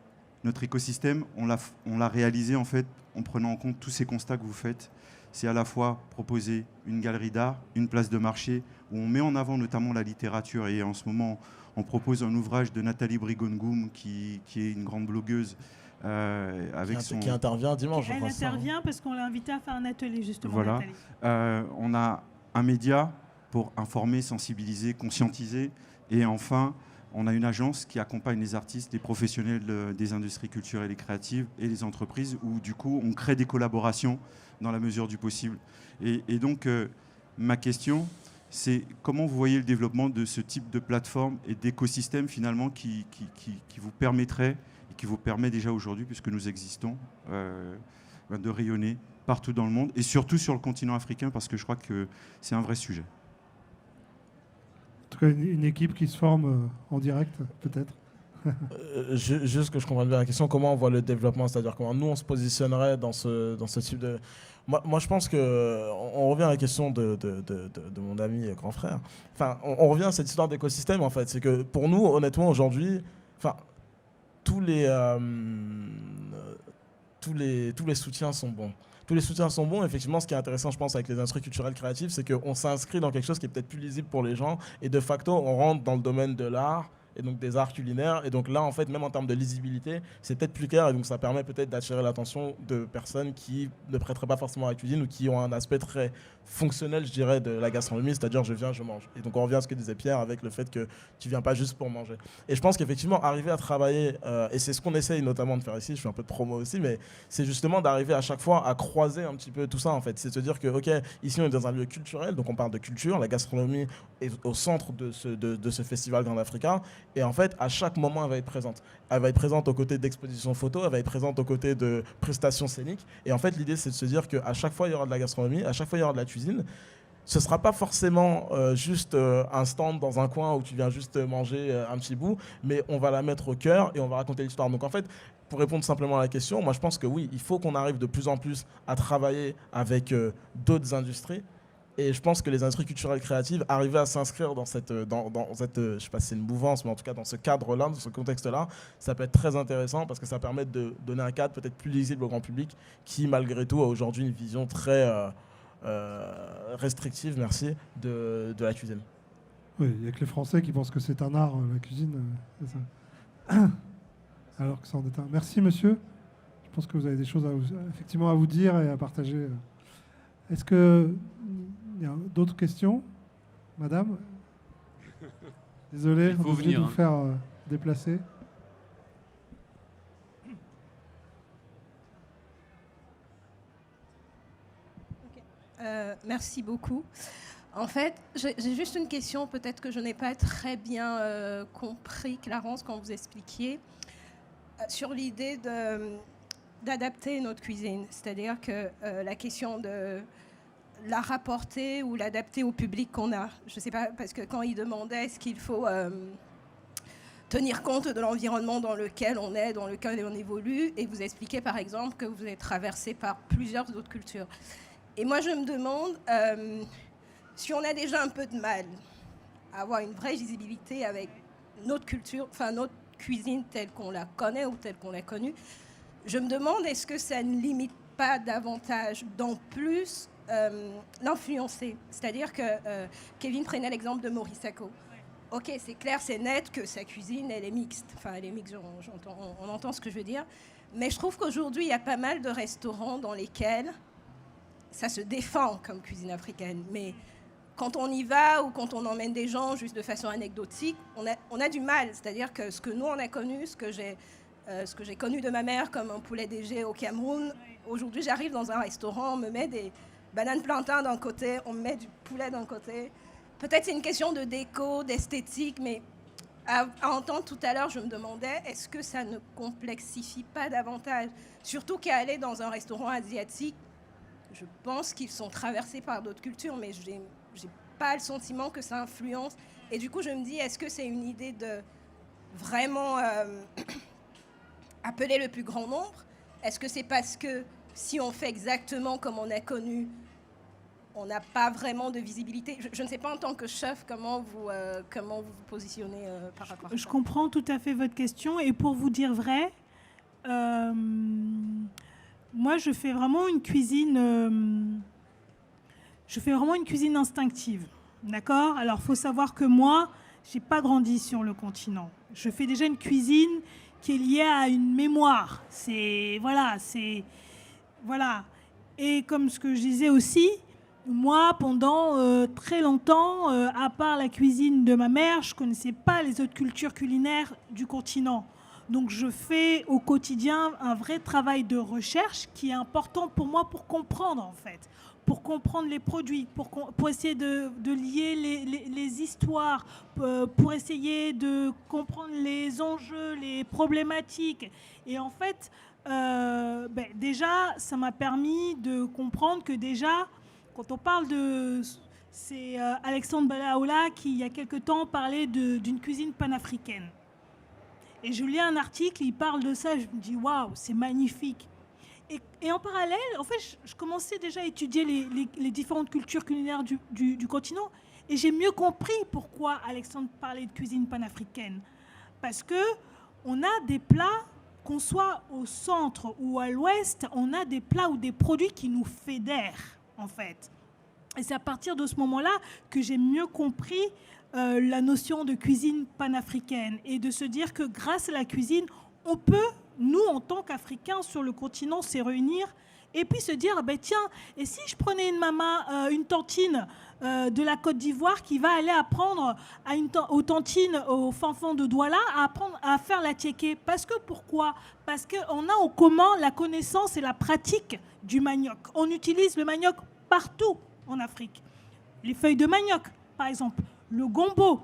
notre écosystème, on l'a réalisé en fait en prenant en compte tous ces constats que vous faites. C'est à la fois proposer une galerie d'art, une place de marché, où on met en avant notamment la littérature. Et en ce moment, on propose un ouvrage de Nathalie Brigongoum, qui est une grande blogueuse, qui intervient dimanche. Elle intervient parce qu'on l'a invitée à faire un atelier, justement, voilà. Nathalie. On a un média pour informer, sensibiliser, conscientiser. Et enfin, on a une agence qui accompagne les artistes, les professionnels des industries culturelles et créatives et les entreprises, où du coup, on crée des collaborations dans la mesure du possible. Et donc, ma question, c'est comment vous voyez le développement de ce type de plateforme et d'écosystème finalement qui vous permettrait, et qui vous permet déjà aujourd'hui, puisque nous existons, de rayonner partout dans le monde, et surtout sur le continent africain, parce que je crois que c'est un vrai sujet. En tout cas, une équipe qui se forme en direct, peut-être. Juste que je comprenne bien la question, comment on voit le développement, c'est-à-dire comment nous on se positionnerait dans ce type de... Moi je pense qu'on revient à la question de mon ami et grand frère. Enfin, on revient à cette histoire d'écosystème en fait. C'est que pour nous, honnêtement, aujourd'hui, enfin, tous les soutiens sont bons. Tous les soutiens sont bons. Effectivement, ce qui est intéressant, je pense, avec les industries culturelles créatives, c'est qu'on s'inscrit dans quelque chose qui est peut-être plus lisible pour les gens. Et de facto, on rentre dans le domaine de l'art et donc des arts culinaires. Et donc là, en fait, même en termes de lisibilité, c'est peut-être plus clair. Et donc ça permet peut-être d'attirer l'attention de personnes qui ne prêteraient pas forcément à la cuisine ou qui ont un aspect très fonctionnel, je dirais, de la gastronomie, c'est-à-dire je viens, je mange. Et donc on revient à ce que disait Pierre avec le fait que tu viens pas juste pour manger. Et je pense qu'effectivement, arriver à travailler, et c'est ce qu'on essaye notamment de faire ici, je fais un peu de promo aussi, mais c'est justement d'arriver à chaque fois à croiser un petit peu tout ça en fait. C'est de se dire que, ok, ici on est dans un lieu culturel, donc on parle de culture, la gastronomie est au centre de ce festival Grand Africa, et en fait, à chaque moment, elle va être présente. Elle va être présente aux côtés d'expositions photos, elle va être présente aux côtés de prestations scéniques, et en fait, l'idée c'est de se dire qu'à chaque fois, il y aura de la gastronomie, à chaque fois, il y aura de la cuisine. Ce ne sera pas forcément juste un stand dans un coin où tu viens juste manger un petit bout, mais on va la mettre au cœur et on va raconter l'histoire. Donc en fait, pour répondre simplement à la question, moi je pense que oui, il faut qu'on arrive de plus en plus à travailler avec d'autres industries. Et je pense que les industries culturelles créatives arriver à s'inscrire dans cette je sais pas si c'est une mouvance, mais en tout cas dans ce cadre-là, dans ce contexte-là, ça peut être très intéressant parce que ça permet de donner un cadre peut-être plus lisible au grand public qui, malgré tout, a aujourd'hui une vision très... restrictive, merci, de la cuisine. Oui, il n'y a que les Français qui pensent que c'est un art, la cuisine, c'est ça. Alors que ça en est un. Merci, monsieur. Je pense que vous avez des choses effectivement à vous dire et à partager. Est-ce qu'il y a d'autres questions, madame? Désolé, on est obligé de vous faire déplacer. Merci beaucoup. En fait, j'ai juste une question, peut-être que je n'ai pas très bien compris, Clarence, quand vous expliquiez, sur l'idée d'adapter notre cuisine. C'est-à-dire que la question de la rapporter ou l'adapter au public qu'on a. Je ne sais pas, parce que quand il demandait est-ce qu'il faut tenir compte de l'environnement dans lequel on est, dans lequel on évolue, et vous expliquez par exemple que vous êtes traversé par plusieurs autres cultures. Et moi, je me demande si on a déjà un peu de mal à avoir une vraie visibilité avec notre culture, enfin notre cuisine telle qu'on la connaît ou telle qu'on l'a connue. Je me demande, est-ce que ça ne limite pas davantage, d'en plus, l'influencer? C'est-à-dire que Kevin prenait l'exemple de Maurice Sacco. Ok, c'est clair, c'est net que sa cuisine, elle est mixte. Enfin, elle est mixte, on entend ce que je veux dire. Mais je trouve qu'aujourd'hui, il y a pas mal de restaurants dans lesquels ça se défend comme cuisine africaine, mais quand on y va ou quand on emmène des gens juste de façon anecdotique, on a du mal. C'est-à-dire que ce que nous, on a connu, ce que j'ai connu de ma mère comme un poulet DG au Cameroun, aujourd'hui, j'arrive dans un restaurant, on me met des bananes plantains d'un côté, on me met du poulet d'un côté. Peut-être c'est une question de déco, d'esthétique, mais à entendre tout à l'heure, je me demandais, est-ce que ça ne complexifie pas davantage? Surtout qu'à aller dans un restaurant asiatique, je pense qu'ils sont traversés par d'autres cultures, mais j'ai pas le sentiment que ça influence. Et du coup, je me dis, est-ce que c'est une idée de vraiment appeler le plus grand nombre? Est-ce que c'est parce que si on fait exactement comme on a connu, on n'a pas vraiment de visibilité? Je ne sais pas en tant que chef comment vous vous positionnez par rapport à ça. Je comprends tout à fait votre question. Et pour vous dire vrai, moi, je fais vraiment une cuisine instinctive. D'accord? Alors, il faut savoir que moi, je n'ai pas grandi sur le continent. Je fais déjà une cuisine qui est liée à une mémoire. Voilà. Et comme ce que je disais aussi, moi, pendant très longtemps, à part la cuisine de ma mère, je ne connaissais pas les autres cultures culinaires du continent. Donc, je fais au quotidien un vrai travail de recherche qui est important pour moi pour comprendre, en fait. Pour comprendre les produits, pour essayer de lier les histoires, pour essayer de comprendre les enjeux, les problématiques. Et en fait, déjà, ça m'a permis de comprendre que déjà, quand on parle de... C'est Alexandre Balaola qui, il y a quelque temps, parlait d'une cuisine panafricaine. Et je lis un article, il parle de ça, je me dis, waouh, c'est magnifique. Et en parallèle, en fait, je commençais déjà à étudier les différentes cultures culinaires du continent. Et j'ai mieux compris pourquoi Alexandre parlait de cuisine panafricaine. Parce qu'on a des plats, qu'on soit au centre ou à l'ouest, on a des plats ou des produits qui nous fédèrent, en fait. Et c'est à partir de ce moment-là que j'ai mieux compris la notion de cuisine panafricaine. Et de se dire que grâce à la cuisine, on peut... nous, en tant qu'Africains sur le continent, se réunir et puis se dire, tiens, et si je prenais une maman, une tantine de la Côte d'Ivoire qui va aller apprendre aux tantines au fin fond de Douala à apprendre à faire la tiéké. Pourquoi? Parce qu'on a en commun la connaissance et la pratique du manioc. On utilise le manioc partout en Afrique. Les feuilles de manioc, par exemple, le gombo,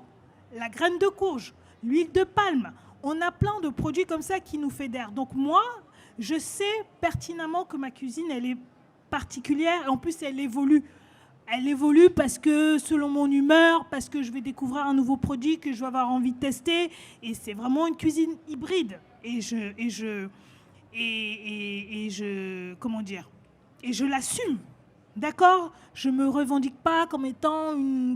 la graine de courge, l'huile de palme. On a plein de produits comme ça qui nous fédèrent. Donc moi, je sais pertinemment que ma cuisine, elle est particulière. Et en plus, elle évolue. Elle évolue parce que, selon mon humeur, parce que je vais découvrir un nouveau produit que je vais avoir envie de tester. Et c'est vraiment une cuisine hybride. Et je l'assume. D'accord? Je ne me revendique pas comme étant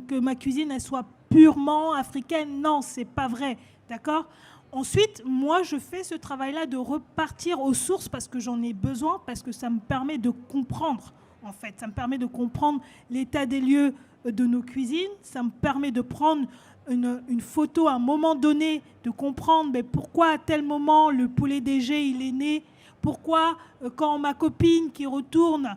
que ma cuisine, elle soit purement africaine. Non, ce n'est pas vrai. D'accord? Ensuite, moi, je fais ce travail-là de repartir aux sources parce que j'en ai besoin, parce que ça me permet de comprendre, en fait. Ça me permet de comprendre l'état des lieux de nos cuisines. Ça me permet de prendre une photo à un moment donné, de comprendre pourquoi à tel moment le poulet DG, il est né. Pourquoi, quand ma copine qui retourne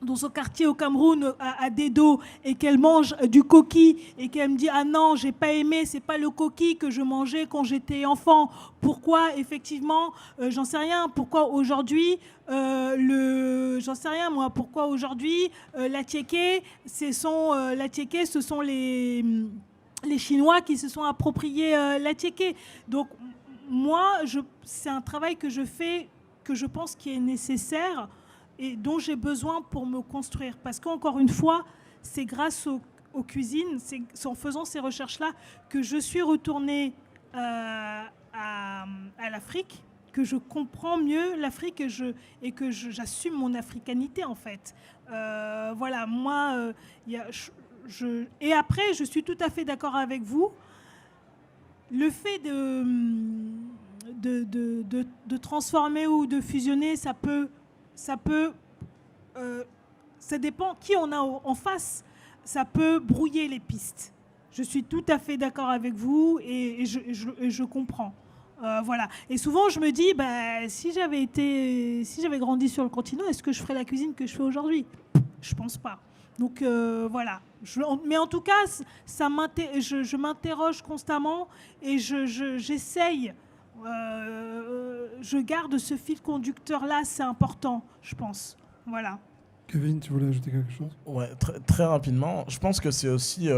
dans son quartier au Cameroun, à Dedo, et qu'elle mange du coquille, et qu'elle me dit « Ah non, j'ai pas aimé, c'est pas le coquille que je mangeais quand j'étais enfant. » Pourquoi, effectivement, j'en sais rien. Pourquoi aujourd'hui, pourquoi aujourd'hui, la tiéké, ce sont les Chinois qui se sont appropriés la tiéké. Donc, moi, c'est un travail que je fais, que je pense qui est nécessaire, et dont j'ai besoin pour me construire. Parce qu'encore une fois, c'est grâce aux cuisines, c'est en faisant ces recherches-là que je suis retournée à l'Afrique, que je comprends mieux l'Afrique et que j'assume mon africanité, en fait. Voilà, moi, et après, je suis tout à fait d'accord avec vous. Le fait de transformer ou de fusionner, ça dépend qui on a en face, ça peut brouiller les pistes. Je suis tout à fait d'accord avec vous et je comprends. Voilà. Et souvent, je me dis, si j'avais grandi sur le continent, est-ce que je ferais la cuisine que je fais aujourd'hui? Je pense pas. Donc voilà. Mais en tout cas, je m'interroge constamment et j'essaye. Je garde ce fil conducteur-là, c'est important, je pense. Voilà. Kevin, tu voulais ajouter quelque chose? Ouais, très rapidement. Je pense que c'est aussi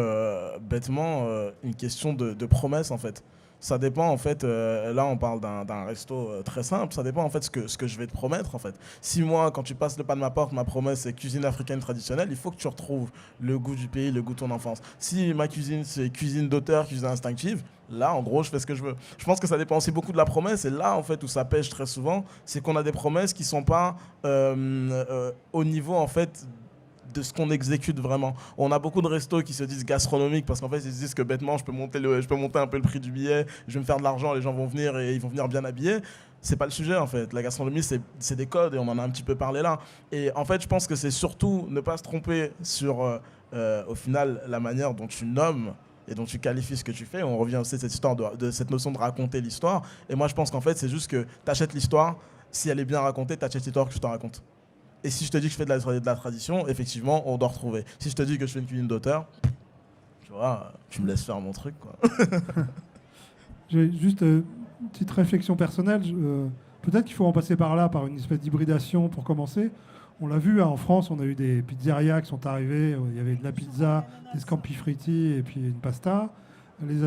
bêtement une question de promesse, en fait. Ça dépend en fait, là on parle d'un resto très simple, ça dépend en fait ce que je vais te promettre en fait. Si moi, quand tu passes le pas de ma porte, ma promesse c'est cuisine africaine traditionnelle, il faut que tu retrouves le goût du pays, le goût de ton enfance. Si ma cuisine c'est cuisine d'auteur, cuisine instinctive, là en gros je fais ce que je veux. Je pense que ça dépend aussi beaucoup de la promesse, et là en fait où ça pêche très souvent, c'est qu'on a des promesses qui sont pas au niveau en fait de ce qu'on exécute vraiment. On a beaucoup de restos qui se disent gastronomiques parce qu'en fait ils se disent que bêtement je peux monter un peu le prix du billet, je vais me faire de l'argent, les gens vont venir et ils vont venir bien habillés. C'est pas le sujet en fait. La gastronomie c'est des codes et on en a un petit peu parlé là. Et en fait je pense que c'est surtout ne pas se tromper sur au final la manière dont tu nommes et dont tu qualifies ce que tu fais. On revient aussi à cette histoire de cette notion de raconter l'histoire. Et moi je pense qu'en fait c'est juste que tu achètes l'histoire, si elle est bien racontée, tu achètes l'histoire que je te raconte. Et si je te dis que je fais de la tradition, effectivement, on doit retrouver. Si je te dis que je fais une cuisine d'auteur, tu vois, tu me laisses faire mon truc, quoi. J'ai juste une petite réflexion personnelle. Peut-être qu'il faut en passer par là, par une espèce d'hybridation pour commencer. On l'a vu, hein, en France, on a eu des pizzerias qui sont arrivées. Il y avait de la pizza, des scampi fritti et puis une pasta. Les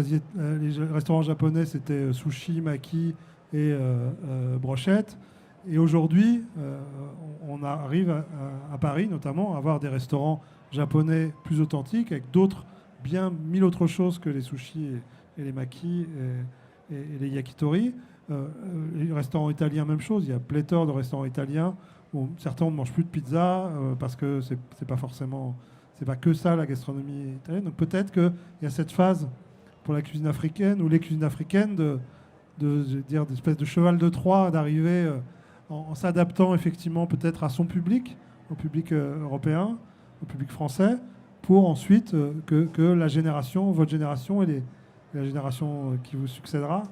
restaurants japonais, c'était sushi, maki et brochette. Et aujourd'hui, on arrive à Paris notamment à avoir des restaurants japonais plus authentiques avec d'autres, bien mille autres choses que les sushis et les makis et les yakitori. Les restaurants italiens, même chose. Il y a pléthore de restaurants italiens où certains ne mangent plus de pizza parce que c'est pas forcément, c'est pas que ça la gastronomie italienne. Donc peut-être qu'il y a cette phase pour la cuisine africaine ou les cuisines africaines d'espèce de cheval de Troie d'arriver en s'adaptant effectivement peut-être à son public, au public européen, au public français, pour ensuite que la génération, votre génération et la génération qui vous succédera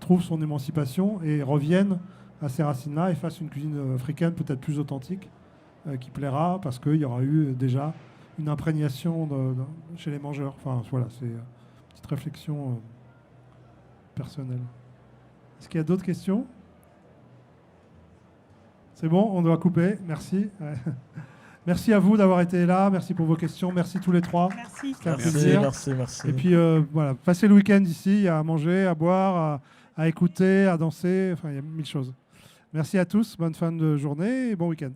trouve son émancipation et revienne à ces racines-là et fasse une cuisine africaine peut-être plus authentique qui plaira parce qu'il y aura eu déjà une imprégnation chez les mangeurs. Enfin voilà, c'est une petite réflexion personnelle. Est-ce qu'il y a d'autres questions ? C'est bon, on doit couper. Merci. Merci à vous d'avoir été là. Merci pour vos questions. Merci tous les trois. Merci. C'était un plaisir. Merci. Et puis voilà, passez le week-end ici. Il y a à manger, à boire, à écouter, à danser. Enfin, il y a mille choses. Merci à tous. Bonne fin de journée et bon week-end.